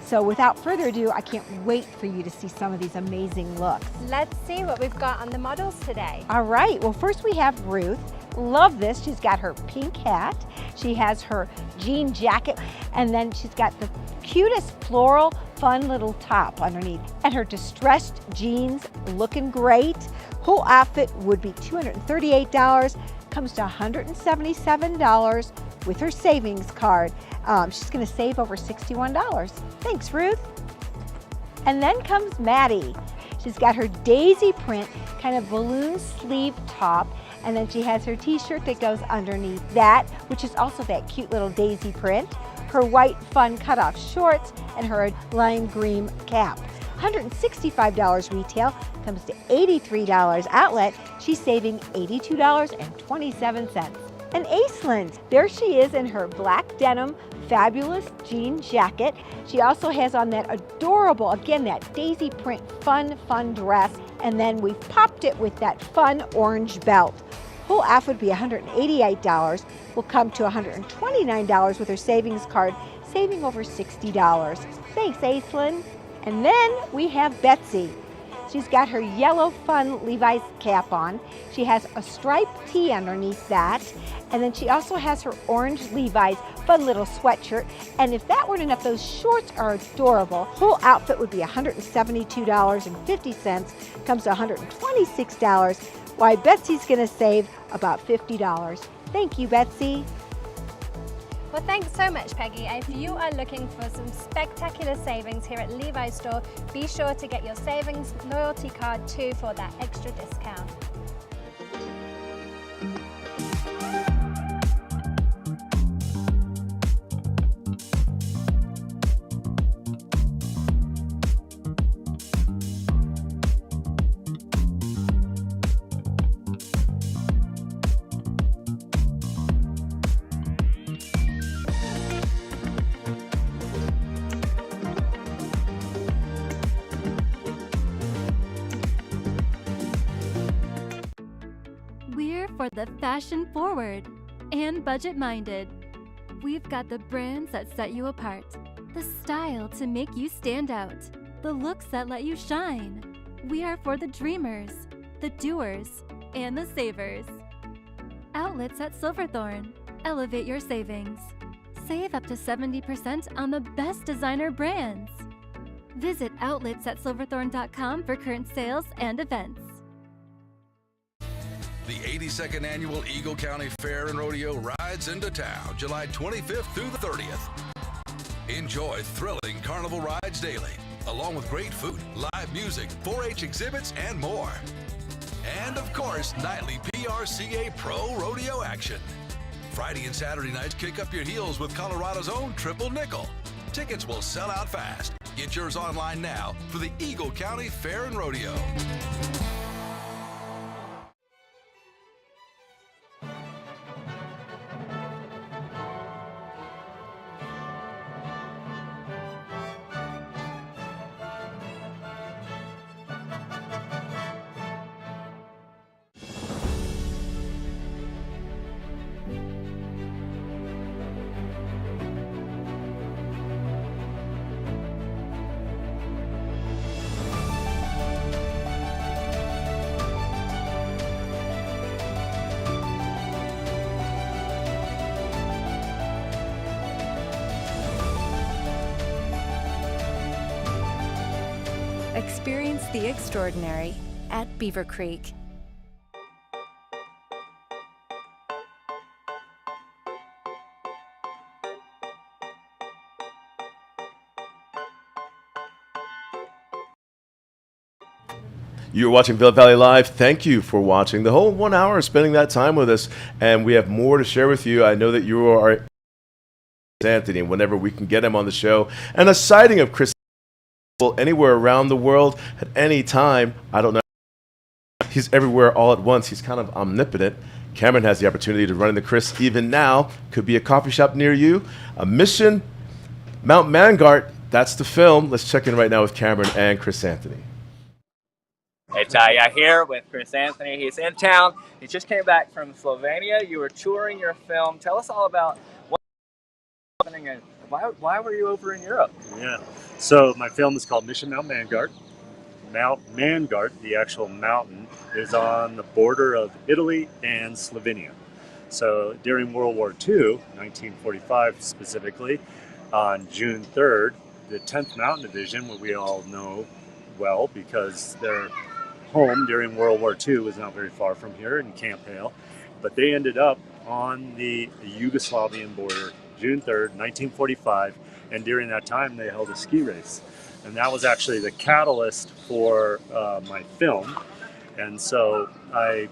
So without further ado, I can't wait for you to see some of these amazing looks. Let's see what we've got on the models today. All right, well first we have Ruth. Love this, she's got her pink hat, she has her jean jacket, and then she's got the cutest floral fun little top underneath, and her distressed jeans looking great. Whole outfit would be $238, comes to $177 with her savings card. She's gonna save over $61. Thanks, Ruth. And then comes Maddie. She's got her daisy print kind of balloon sleeve top, and then she has her t-shirt that goes underneath that, which is also that cute little daisy print, her white fun cutoff shorts, and her lime green cap. $165 retail, comes to $83 outlet. She's saving $82.27. And Aislinn, there she is in her black denim fabulous jean jacket. She also has on that adorable, again, that daisy print fun dress, and then we've popped it with that fun orange belt. Whole outfit would be $188, will come to $129 with her savings card, saving over $60. Thanks, Aislinn. And then we have Betsy. She's got her yellow fun Levi's cap on. She has a striped tee underneath that. And then she also has her orange Levi's fun little sweatshirt. And if that weren't enough, those shorts are adorable. Whole outfit would be $172.50, comes to $126. Why, Betsy's gonna save about $50. Thank you, Betsy. Well, thanks so much, Peggy. If you are looking for some spectacular savings here at Levi's store, be sure to get your savings loyalty card too for that extra discount. We're for the fashion forward and budget minded. We've got the brands that set you apart, the style to make you stand out, the looks that let you shine. We are for the dreamers, the doers, and the savers. Outlets at Silverthorne. Elevate your savings. Save up to 70% on the best designer brands. Visit outlets@silverthorne.com for current sales and events. The 82nd Annual Eagle County Fair and Rodeo rides into town July 25th through the 30th. Enjoy thrilling carnival rides daily, along with great food, live music, 4-H exhibits, and more. And of course, nightly PRCA Pro Rodeo action. Friday and Saturday nights, kick up your heels with Colorado's own Triple Nickel. Tickets will sell out fast. Get yours online now for the Eagle County Fair and Rodeo. Experience the extraordinary at Beaver Creek. You're watching Vail Valley Live. Thank you for watching the whole 1 hour, spending that time with us. And we have more to share with you. I know that you are Anthony, whenever we can get him on the show. And a sighting of Chris anywhere around the world at any time. I don't know. He's everywhere all at once. He's kind of omnipotent. Cameron has the opportunity to run into Chris even now. Could be a coffee shop near you. A Mission Mount Mangart. That's the film. Let's check in right now with Cameron and Chris Anthony. Hey Ty, yeah, here with Chris Anthony. He's in town. He just came back from Slovenia. You were touring your film. Tell us all about what's happening and why were you over in Europe? Yeah, so my film is called Mission Mount Mangart. Mount Mangart, the actual mountain, is on the border of Italy and Slovenia. So during World War II, 1945 specifically, on June 3rd, the 10th Mountain Division, what we all know well because their home during World War II was not very far from here in Camp Hale, but they ended up on the Yugoslavian border June 3rd, 1945, and during that time they held a ski race. And that was actually the catalyst for my film. And so I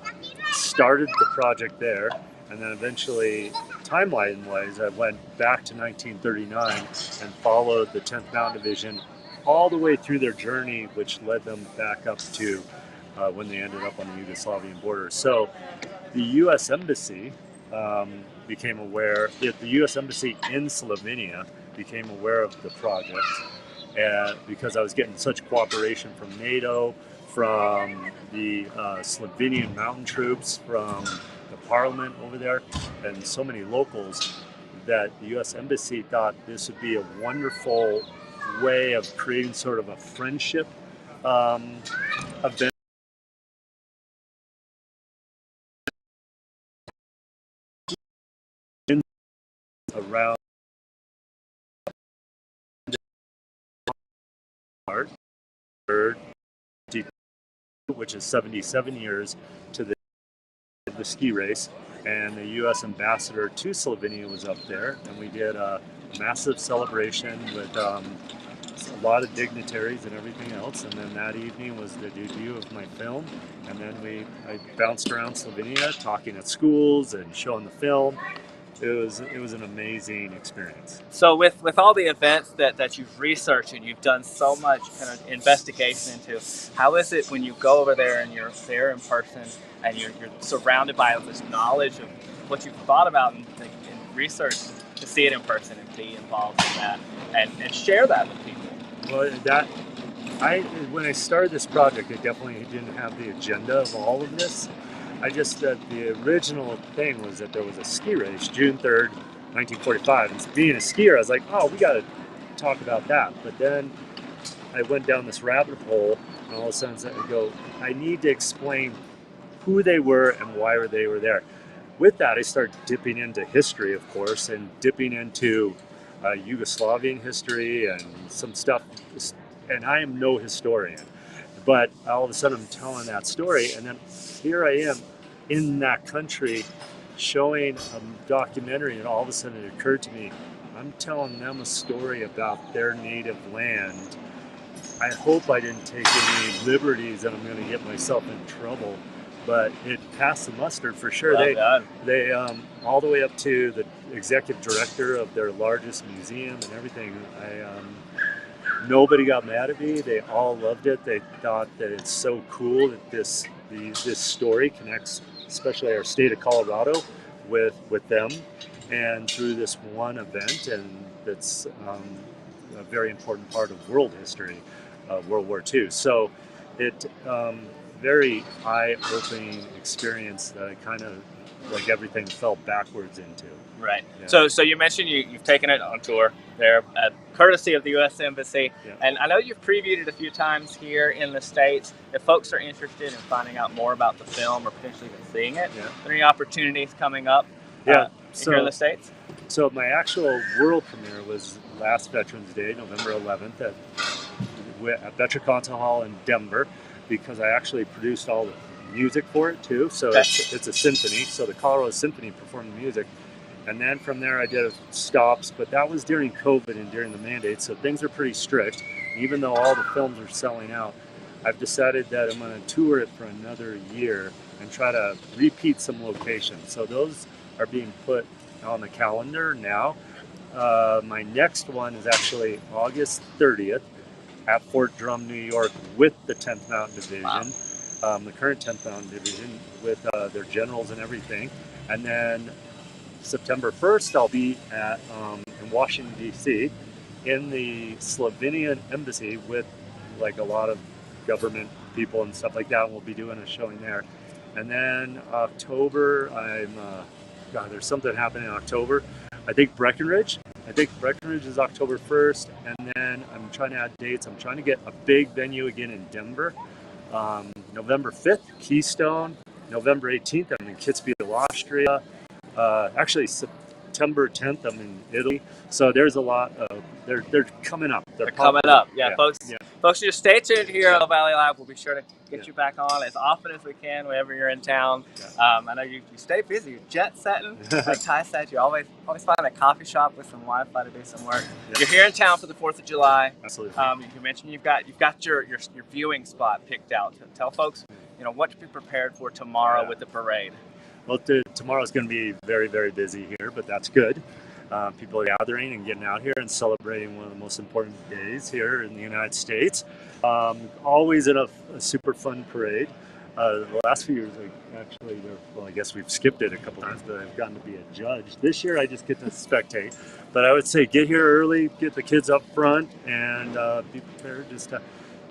started the project there, and then eventually, timeline-wise, I went back to 1939 and followed the 10th Mountain Division all the way through their journey, which led them back up to when they ended up on the Yugoslavian border. So the U.S. Embassy became aware, the U.S. Embassy in Slovenia became aware of the project, because I was getting such cooperation from NATO, from the Slovenian mountain troops, from the parliament over there, and so many locals, that the U.S. Embassy thought this would be a wonderful way of creating sort of a friendship event. Around which is 77 years to the ski race, and the U.S. ambassador to Slovenia was up there, and we did a massive celebration with a lot of dignitaries and everything else. And then that evening was the debut of my film, and then I bounced around Slovenia talking at schools and showing the film. It was an amazing experience. So with all the events that you've researched and you've done so much kind of investigation into, how is it when you go over there and you're there in person and you're surrounded by this knowledge of what you've thought about and research, to see it in person and be involved in that and share that with people? Well, when I started this project, I definitely didn't have the agenda of all of this. The original thing was that there was a ski race, June 3rd, 1945. And being a skier, I was like, oh, we got to talk about that. But then I went down this rabbit hole, and all of a sudden I need to explain who they were and why they were there. With that, I started dipping into history, of course, and dipping into Yugoslavian history and some stuff. And I am no historian. But all of a sudden I'm telling that story, and then here I am in that country showing a documentary, and all of a sudden it occurred to me, I'm telling them a story about their native land. I hope I didn't take any liberties and I'm going to get myself in trouble, but it passed the mustard for sure. They all the way up to the executive director of their largest museum and everything. Nobody got mad at me. They all loved it. They thought that it's so cool that this story connects, especially our state of Colorado, with them, and through this one event, and that's a very important part of world history, World War II. So it very eye-opening experience that I kind of, like, everything fell backwards into. Right. Yeah. So you mentioned you've taken it on tour there, courtesy of the U.S. Embassy, Yeah. and I know you've previewed it a few times here in the States. If folks are interested in finding out more about the film or potentially even seeing it, are there any opportunities coming up here in the States? So my actual world premiere was last Veterans Day, November 11th, at Veteran Concert Hall in Denver, because I actually produced all the music for it too. So it's a symphony. So the Colorado Symphony performed the music. And then from there I did stops, but that was during COVID and during the mandates, so things are pretty strict. Even though all the films are selling out, I've decided that I'm going to tour it for another year and try to repeat some locations. So those are being put on the calendar now. My next one is actually August 30th at Fort Drum, New York, with the 10th Mountain Division, the current 10th Mountain Division, with their generals and everything. And then September 1st, I'll be at in Washington, D.C., in the Slovenian embassy with like a lot of government people and stuff like that. And we'll be doing a showing there. And then October, God, there's something happening in October. I think Breckenridge is October 1st. And then I'm trying to add dates. I'm trying to get a big venue again in Denver. November 5th, Keystone. November 18th, I'm in Kitzbühel, Austria. Actually, September 10th, I'm in Italy. So there's a lot of, they're coming up. They're coming up. Yeah, folks. Yeah. Folks, just stay tuned here on Valley Live. We'll be sure to get you back on as often as we can whenever you're in town. I know you stay busy. You're jet setting. Like Ty said, you always find a coffee shop with some Wi-Fi to do some work. You're here in town for the 4th of July. Absolutely. You mentioned you've got your viewing spot picked out. Tell folks, what to be prepared for tomorrow with the parade. Well, tomorrow's going to be very, very busy here, but that's good. People are gathering and getting out here and celebrating one of the most important days here in the United States. Always in a super fun parade. The last few years, I guess we've skipped it a couple times, but I've gotten to be a judge. This year, I just get to spectate. But I would say get here early, get the kids up front, and be prepared just to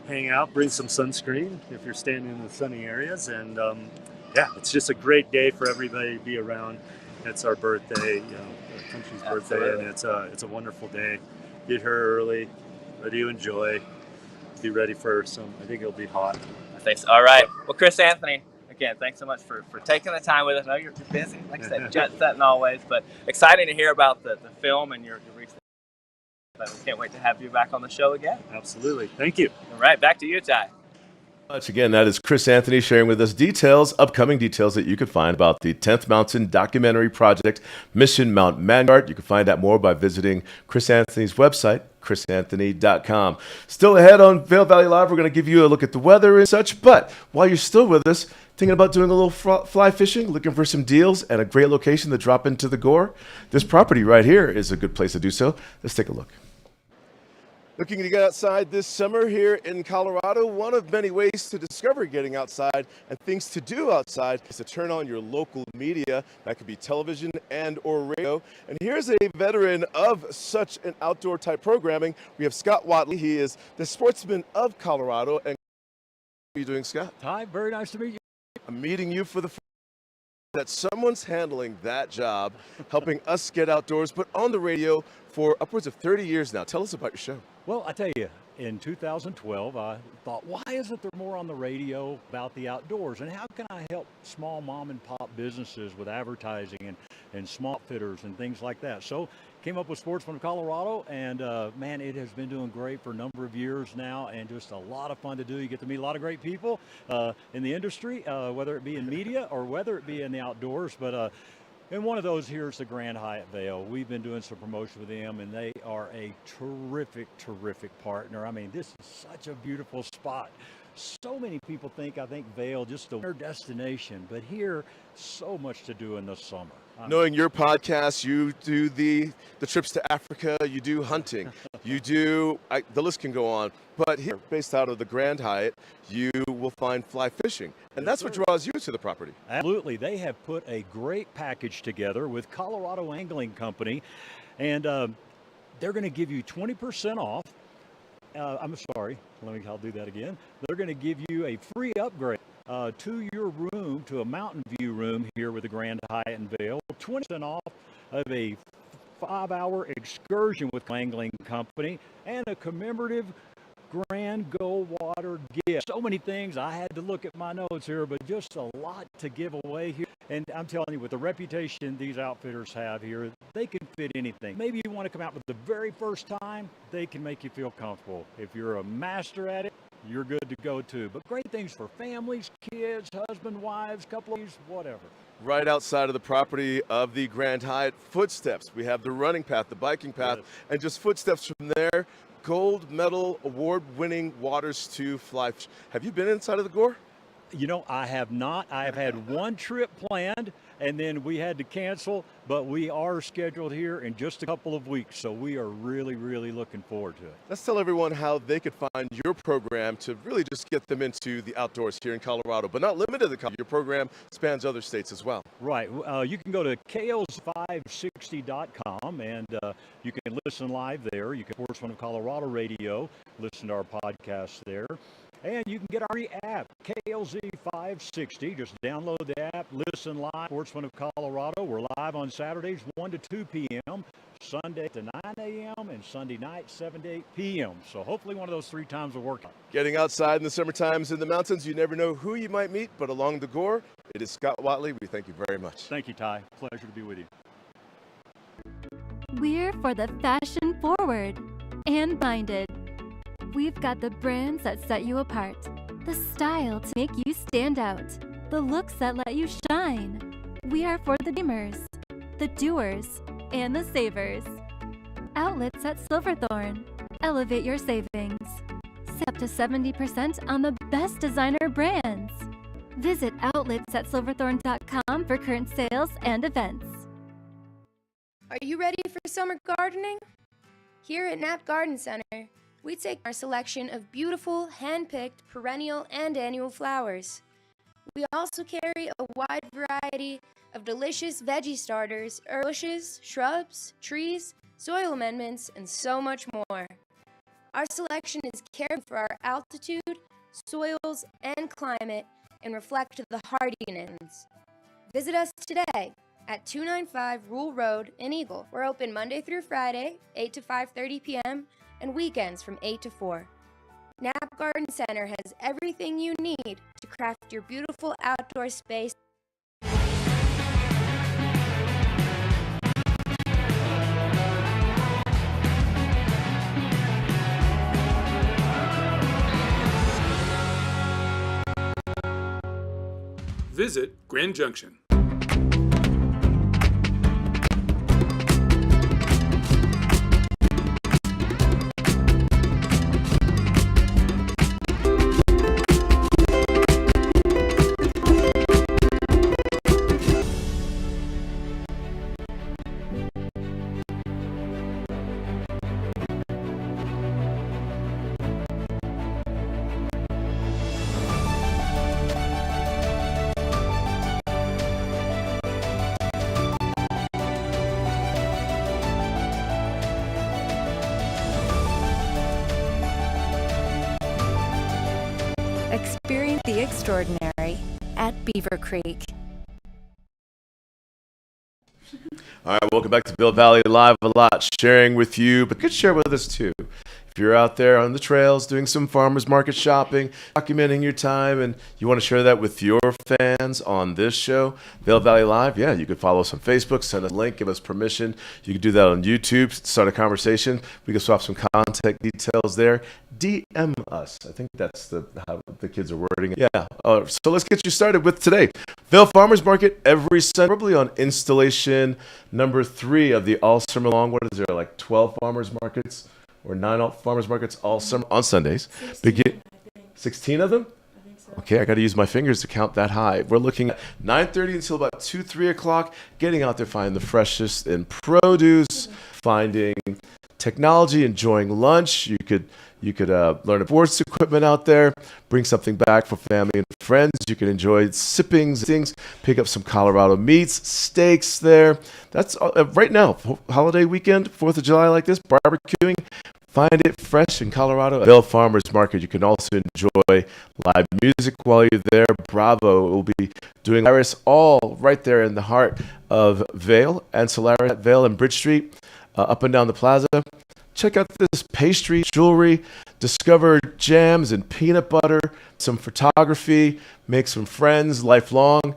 hang out, bring some sunscreen if you're standing in the sunny areas, and it's just a great day for everybody to be around. It's our birthday, our country's birthday, and it's a wonderful day. Get here early, ready to enjoy, be ready for some, I think it'll be hot. Thanks. All right. Well, Chris Anthony, again, thanks so much for taking the time with us. I know you're busy, like I said, jet setting always, but exciting to hear about the film and your recent. But we can't wait to have you back on the show again. Absolutely. Thank you. All right. Back to you, Ty. Once again, that is Chris Anthony sharing with us upcoming details that you can find about the 10th Mountain documentary project, Mission Mount Vanguard. You can find out more by visiting Chris Anthony's website, chrisanthony.com. Still ahead on Vail Valley Live, we're going to give you a look at the weather and such, but while you're still with us, thinking about doing a little fly fishing, looking for some deals and a great location to drop into the gore, this property right here is a good place to do so. Let's take a look. Looking to get outside this summer here in Colorado, one of many ways to discover getting outside and things to do outside is to turn on your local media. That could be television and or radio. And here's a veteran of such an outdoor type programming. We have Scott Watley. He is the sportsman of Colorado. And how are you doing, Scott? Hi, very nice to meet you. I'm meeting you for the first time that someone's handling that job, helping us get outdoors, but on the radio for upwards of 30 years now. Tell us about your show. Well, I tell you, in 2012, I thought, why isn't there more on the radio about the outdoors? And how can I help small mom and pop businesses with advertising and small fitters and things like that? So came up with Sportsman of Colorado, and man, it has been doing great for a number of years now, and just a lot of fun to do. You get to meet a lot of great people in the industry, whether it be in media or whether it be in the outdoors. But and one of those here is the Grand Hyatt Vail. We've been doing some promotion with them, and they are a terrific, terrific partner. I mean, this is such a beautiful spot. So many people think Vail just a winter destination, but here, so much to do in the summer. Knowing your podcast, you do the trips to Africa, you do hunting, you do, the list can go on. But here, based out of the Grand Hyatt, you will find fly fishing. And that's what draws you to the property. Absolutely. They have put a great package together with Colorado Angling Company. And they're going to give you 20% off. I'm sorry, I'll do that again. They're going to give you a free upgrade to your room, to a Mountain View room here with the Grand Hyatt in Vail. 20% off of a 5-hour excursion with Angling Company and a commemorative Grand Goldwater gift. So many things. I had to look at my notes here, but just a lot to give away here. And I'm telling you, with the reputation these outfitters have here, they can fit anything. Maybe you want to come out for the very first time, they can make you feel comfortable. If you're a master at it, you're good to go too. But great things for families, kids, husband, wives, couples, whatever. Right outside of the property of the Grand Hyatt, footsteps. We have the running path, the biking path, and just footsteps from there. gold medal award-winning Waters 2 fly. Have you been inside of the Gore? You know, I have not. I have had one trip planned, and then we had to cancel, but we are scheduled here in just a couple of weeks, so we are really, really looking forward to it. Let's tell everyone how they could find your program to really just get them into the outdoors here in Colorado, but not limited to your program spans other states as well. Right. You can go to KOs560.com, and you can listen live there. You can, of course, one of Colorado Radio, listen to our podcast there. And you can get our app, KLZ560. Just download the app, listen live. Sportsman of Colorado. We're live on Saturdays, 1 to 2 p.m., Sunday to 9 a.m., and Sunday night, 7 to 8 p.m. So hopefully one of those 3 times will work out. Getting outside in the summer times in the mountains, you never know who you might meet, but along the Gore, it is Scott Watley. We thank you very much. Thank you, Ty. Pleasure to be with you. We're for the fashion forward and minded. We've got the brands that set you apart, the style to make you stand out, the looks that let you shine. We are for the dreamers, the doers, and the savers. Outlets at Silverthorne. Elevate your savings. Save up to 70% on the best designer brands. Visit outlets@silverthorne.com for current sales and events. Are you ready for summer gardening? Here at Knapp Garden Center, we take our selection of beautiful, hand-picked, perennial and annual flowers. We also carry a wide variety of delicious veggie starters, herb bushes, shrubs, trees, soil amendments, and so much more. Our selection is cared for our altitude, soils, and climate and reflect the hardiness. Visit us today at 295 Rule Road in Eagle. We're open Monday through Friday, 8 to 5:30 p.m., and weekends from 8 to 4. Knapp Garden Center has everything you need to craft your beautiful outdoor space. Visit Grand Junction. Experience the extraordinary at Beaver Creek. All right, welcome back to Vail Valley Live. A lot sharing with you, but could share with us too. If you're out there on the trails doing some farmers market shopping, documenting your time, and you want to share that with your fans on this show, Vail Valley Live, yeah, you could follow us on Facebook, send us a link, give us permission. You can do that on YouTube, start a conversation. We can swap some contact details there. DM us. I think that's how the kids are wording it. Yeah. So let's get you started with today. Vail Farmers Market every Sunday, probably on installation number 3 of the all summer long. What is there, like 12 farmers markets or 9 farmers markets all summer on Sundays? 16 of them? Okay, I got to use my fingers to count that high. We're looking at 9:30 until about 2, 3 o'clock, getting out there, finding the freshest in produce, finding technology, enjoying lunch. You could learn sports equipment out there, bring something back for family and friends. You can enjoy sippings, things, pick up some Colorado meats, steaks there. That's right now, holiday weekend, 4th of July like this, barbecuing. Find it fresh in Colorado at Vail Farmers Market. You can also enjoy live music while you're there. Bravo will be doing Solaris all right there in the heart of Vail, and Solaris at Vail and Bridge Street, up and down the plaza. Check out this pastry, jewelry, discover jams and peanut butter, some photography, make some friends lifelong,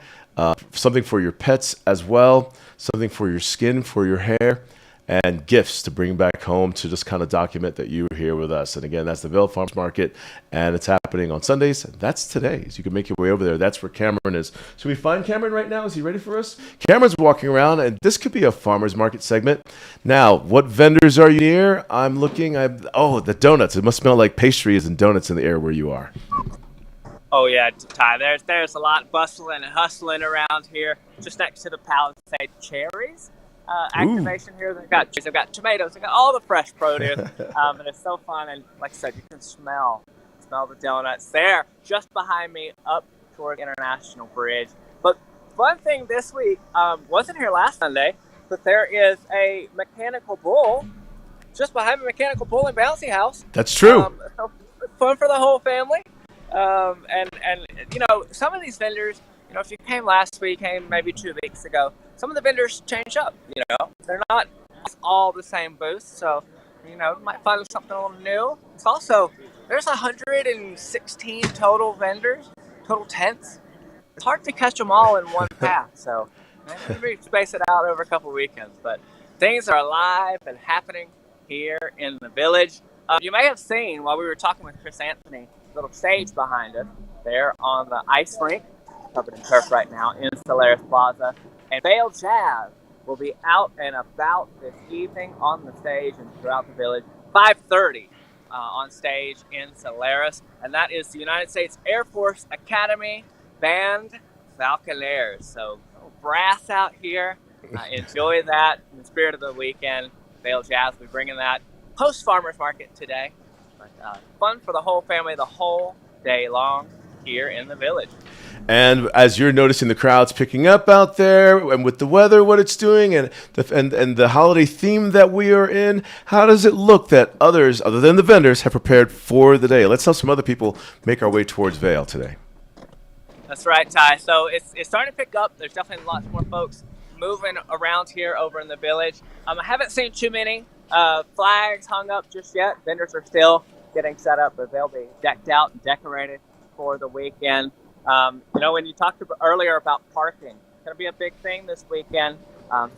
something for your pets as well, something for your skin, for your hair. and gifts to bring back home to just kind of document that you were here with us. And again, that's the Vail Farmers Market, and it's happening on Sundays. That's today, so you can make your way over there. That's where Cameron is. Should we find Cameron right now? Is he ready for us? Cameron's walking around, and this could be a farmers market segment. Now, what vendors are you near? I'm looking. Oh, the donuts. It must smell like pastries and donuts in the air where you are. Oh yeah, Ty. There's a lot bustling and hustling around here, just next to the Palisade Cherries activation here. They've got tomatoes, they've got all the fresh produce, and it's so fun. And like I said, you can smell the donuts there, just behind me, up toward International Bridge. But fun thing this week, wasn't here last Sunday, but there is a mechanical bull just behind me, mechanical bull and bouncy house. That's true. So fun for the whole family. And you know, some of these vendors, you know, if you came last week, came maybe 2 weeks ago, some of the vendors change up. You know, they're not all the same booths, so you know, you might find something a little new. It's also, there's 116 total vendors, total tents. It's hard to catch them all in one path, so maybe space it out over a couple weekends. But things are alive and happening here in the village. You may have seen while we were talking with Chris Anthony, little stage behind us there on the ice rink, covered in turf right now in Solaris Plaza. And Vail Jazz will be out and about this evening on the stage and throughout the village. 5:30 on stage in Solaris, and that is the United States Air Force Academy Band Falconeers. So brass out here. Enjoy that in the spirit of the weekend. Vail Jazz will be bringing that post Farmers Market today. But fun for the whole family the whole day long here in the village. And as you're noticing the crowds picking up out there, and with the weather, what it's doing, and the holiday theme that we are in, how does it look that others, other than the vendors, have prepared for the day? Let's help some other people make our way towards Vail today. That's right, Ty. So it's starting to pick up. There's definitely lots more folks moving around here over in the village. I haven't seen too many flags hung up just yet. Vendors are still getting set up, but they'll be decked out and decorated for the weekend. You know, when you talked earlier about parking, it's going to be a big thing this weekend.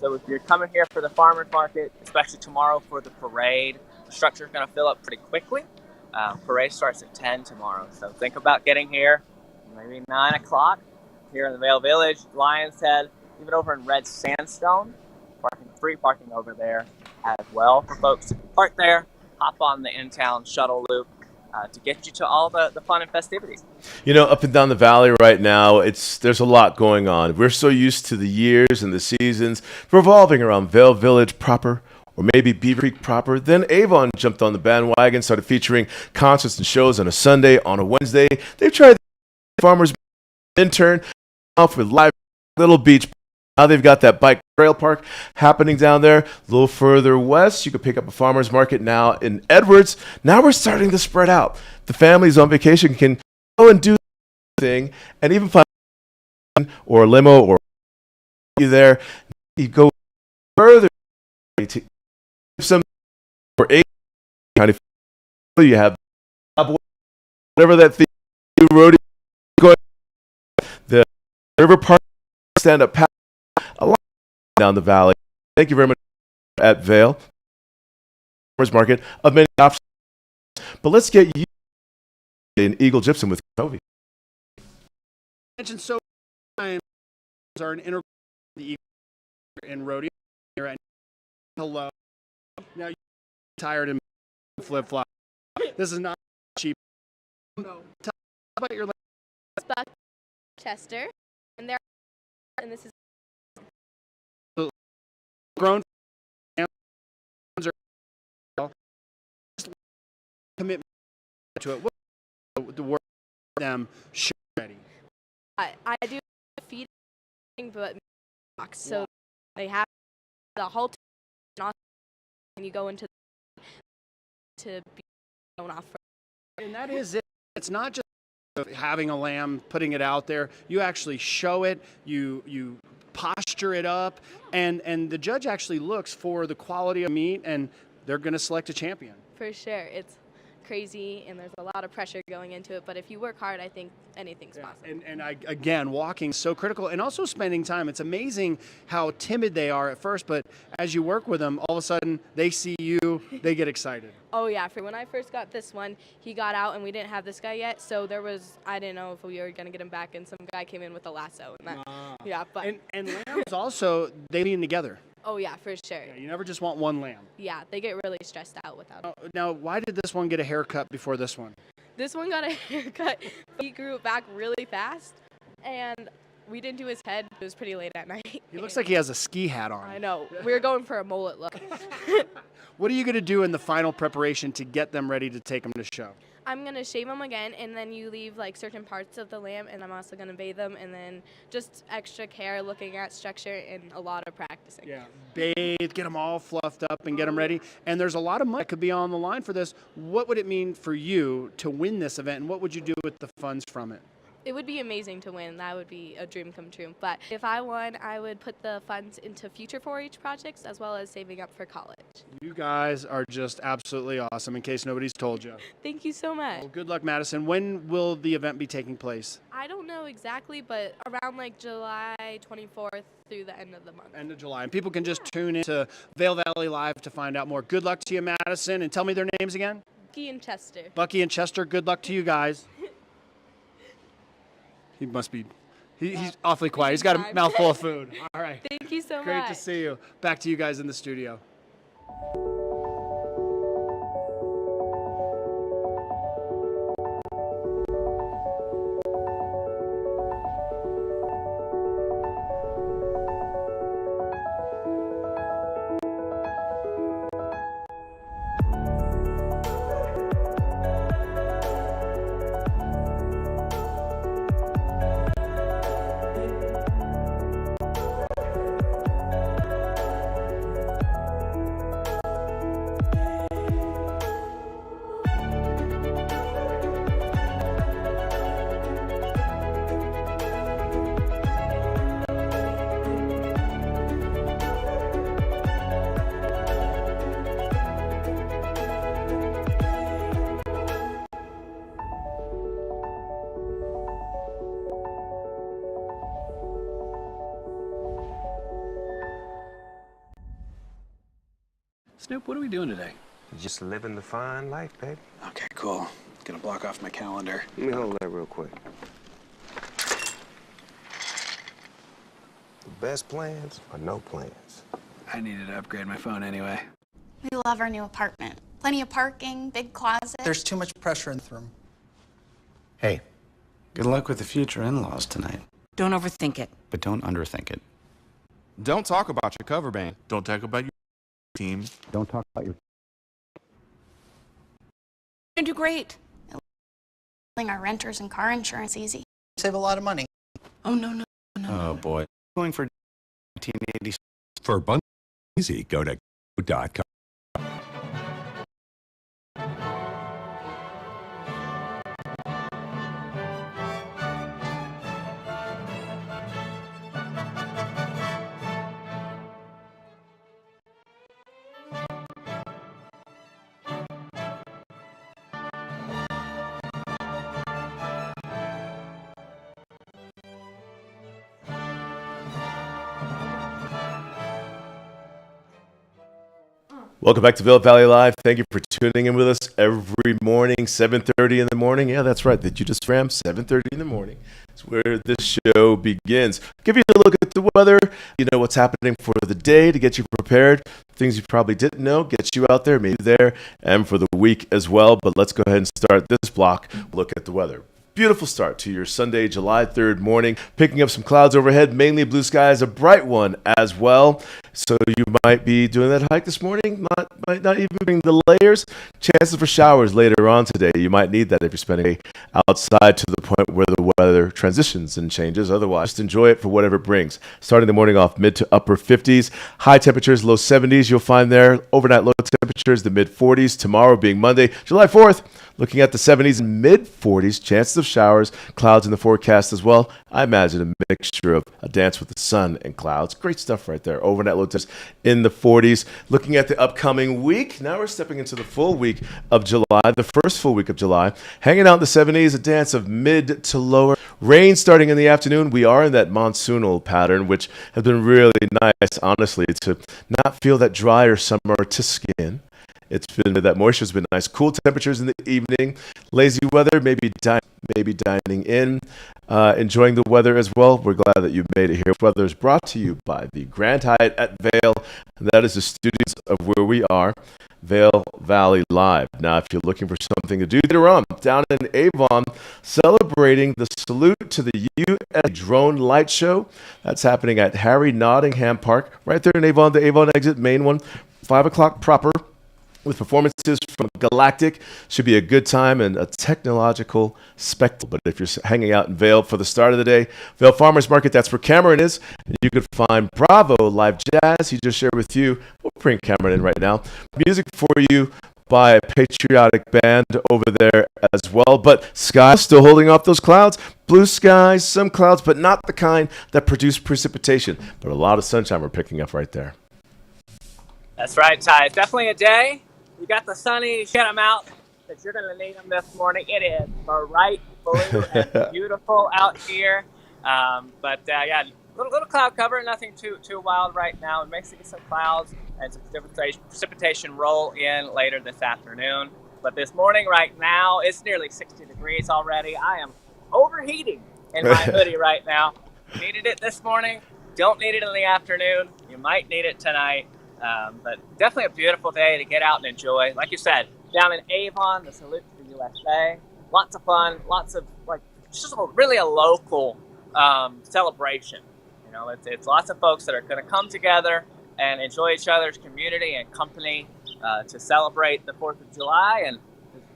So if you're coming here for the farmers market, especially tomorrow for the parade, the structure is going to fill up pretty quickly. Parade starts at 10 tomorrow, so think about getting here maybe 9 o'clock here in the Vail Village, Lion's Head, even over in Red Sandstone. Free parking over there as well for folks to park there, hop on the in-town shuttle loop to get you to all the fun and festivities. You know, up and down the valley right now, there's a lot going on. We're so used to the years and the seasons revolving around Vail Village proper, or maybe Beaver Creek proper. Then Avon jumped on the bandwagon, started featuring concerts and shows on a Sunday, on a Wednesday. They've tried the Farmers Intern off with live Little Beach. Now they've got that bike trail park happening down there. A little further west, you can pick up a farmer's market now in Edwards. Now we're starting to spread out. The families on vacation can go and do thing, and even find or a limo or you there. You go further to some or 8 kind of you have whatever that thing road going the river park stand up a lot down the valley. Thank you very much at Vail Farmers Market of many options. But let's get you in Eagle Gypsum with Kobe. Mentioned so times are an integral the Eagle in rodeo. Hello. Now you're tired and flip flop. This is not cheap. No. Tell about your Buck Chester, and this is grown commitment to it. What the word them show ready? I do feeding, but so they have the whole and you go into to be going off. And that is it. It's not just having a lamb, putting it out there. You actually show it. You posture it up, and the judge actually looks for the quality of meat, and they're going to select a champion. For sure, crazy and there's a lot of pressure going into it, but if you work hard, I think anything's possible. Again, walking is so critical, and also spending time. It's amazing how timid they are at first, but as you work with them, all of a sudden they see you, they get excited. Oh yeah, for when I first got this one, he got out and we didn't have this guy yet, so I didn't know if we were gonna get him back, and some guy came in with a lasso, and that, And lambs also, they lean together. Oh yeah, for sure. Yeah, you never just want one lamb. Yeah, they get really stressed out without it. Now, why did this one get a haircut before this one? This one got a haircut. He grew it back really fast, and we didn't do his head. It was pretty late at night. He looks like he has a ski hat on. I know. We were going for a mullet look. What are you going to do in the final preparation to get them ready to take them to show? I'm going to shave them again, and then you leave like certain parts of the lamb, and I'm also going to bathe them, and then just extra care looking at structure and a lot of practicing. Yeah, bathe, get them all fluffed up and get them ready. And there's a lot of money that could be on the line for this. What would it mean for you to win this event, and what would you do with the funds from it? It would be amazing to win. That would be a dream come true. But if I won, I would put the funds into future 4-H projects as well as saving up for college. You guys are just absolutely awesome, in case nobody's told you. Thank you so much. Well, good luck, Madison. When will the event be taking place? I don't know exactly, but around like July 24th through the end of the month. End of July. And people can just tune in to Vail Valley Live to find out more. Good luck to you, Madison. And tell me their names again. Bucky and Chester. Bucky and Chester, good luck to you guys. He must be, he's awfully quiet. He's got a mouthful of food. All right. Thank you so much. Great to see you. Back to you guys in the studio. Snoop, what are we doing today? Just living the fine life, baby. Okay, cool. Gonna block off my calendar. Let me hold that real quick. The best plans are no plans. I needed to upgrade my phone anyway. We love our new apartment. Plenty of parking, big closet. There's too much pressure in the room. Hey, good luck with the future in-laws tonight. Don't overthink it. But don't underthink it. Don't talk about your cover band. Don't talk about your team. Don't talk about your... You're gonna do great. Our renters and car insurance easy. Save a lot of money. Oh, no. Oh, boy. Going for 1980s. For Bun Easy, go to go.com. Welcome back to Vail Valley Live. Thank you for tuning in with us every morning, 7:30 in the morning. Yeah, that's right. Did you just ram? 7:30 in the morning. It's where this show begins. Give you a look at the weather, you know what's happening for the day to get you prepared. Things you probably didn't know, get you out there, maybe there, and for the week as well. But let's go ahead and start this block. Look at the weather. Beautiful start to your Sunday, July 3rd morning. Picking up some clouds overhead, mainly blue skies, a bright one as well. So you might be doing that hike this morning, might not even bring the layers. Chances for showers later on today. You might need that if you're spending a day outside to the point where the weather transitions and changes. Otherwise, just enjoy it for whatever it brings. Starting the morning off mid to upper 50s. High temperatures, low 70s you'll find there. Overnight low temperatures, the mid 40s. Tomorrow being Monday, July 4th. Looking at the 70s and mid 40s, chances of showers, clouds in the forecast as well. I imagine a mixture of a dance with the sun and clouds. Great stuff right there. Overnight low temps in the 40s. Looking at the upcoming week, now we're stepping into the full week week of July, the first full week of July. Hanging out in the 70s, a dance of mid to lower. Rain starting in the afternoon. We are in that monsoonal pattern, which has been really nice, honestly, to not feel that drier summer to skin. It's been that moisture's been nice. Cool temperatures in the evening. Lazy weather, maybe dining in. Enjoying the weather as well. We're glad that you made it here. Weather is brought to you by the Grand Hyatt at Vail. That is the studios of where we are, Vail Valley Live. Now, if you're looking for something to do later on, down in Avon, celebrating the Salute to the U.S. Drone Light Show. That's happening at Harry Nottingham Park, right there in Avon, the Avon exit, main one, 5 o'clock proper. With performances from Galactic. Should be a good time and a technological spectacle. But if you're hanging out in Vail for the start of the day, Vail Farmers Market, that's where Cameron is. And you can find Bravo Live Jazz. He just shared with you. We'll bring Cameron in right now. Music for you by a patriotic band over there as well. But sky still holding off those clouds. Blue skies, some clouds, but not the kind that produce precipitation. But a lot of sunshine we're picking up right there. That's right, Ty. It's definitely a day. You got the sunny, get them out, because you're going to need them this morning. It is bright blue and beautiful out here. Yeah, little cloud cover, nothing too wild right now. It makes get some clouds and some precipitation roll in later this afternoon. But this morning right now, it's nearly 60 degrees already. I am overheating in my hoodie right now. Needed it this morning. Don't need it in the afternoon. You might need it tonight. But definitely a beautiful day to get out and enjoy. Like you said, down in Avon, the Salute to the USA. Lots of fun, lots of, just really a local celebration. You know, it's lots of folks that are going to come together and enjoy each other's community and company to celebrate the 4th of July and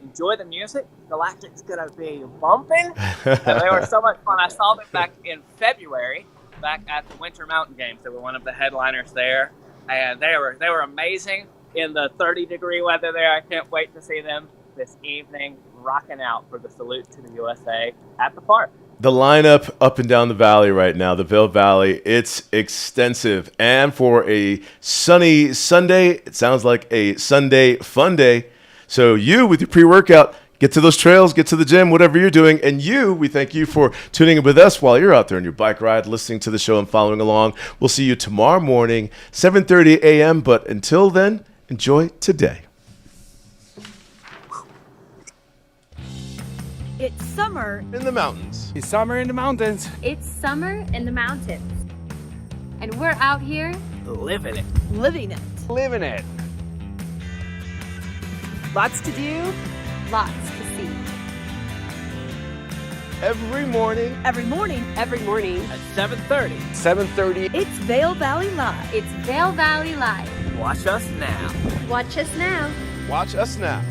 enjoy the music. Galactic's going to be bumping. They were so much fun. I saw them back in February, back at the Winter Mountain Games. They were one of the headliners there. And they were amazing in the 30-degree weather there. I can't wait to see them this evening rocking out for the Salute to the USA at the park. The lineup up and down the valley right now, the Vail Valley, it's extensive. And for a sunny Sunday, it sounds like a Sunday fun day. So you, with your pre-workout, get to those trails, get to the gym, whatever you're doing. And we thank you for tuning in with us while you're out there on your bike ride, listening to the show and following along. We'll see you tomorrow morning, 7:30 a.m. But until then, enjoy today. It's summer in the mountains. It's summer in the mountains. It's summer in the mountains. And we're out here living it. Living it. Living it. Lots to do. Lots to see. Every morning. Every morning. Every morning. At 7:30. 7:30. It's Vail Valley Live. It's Vail Valley Live. Watch us now. Watch us now. Watch us now.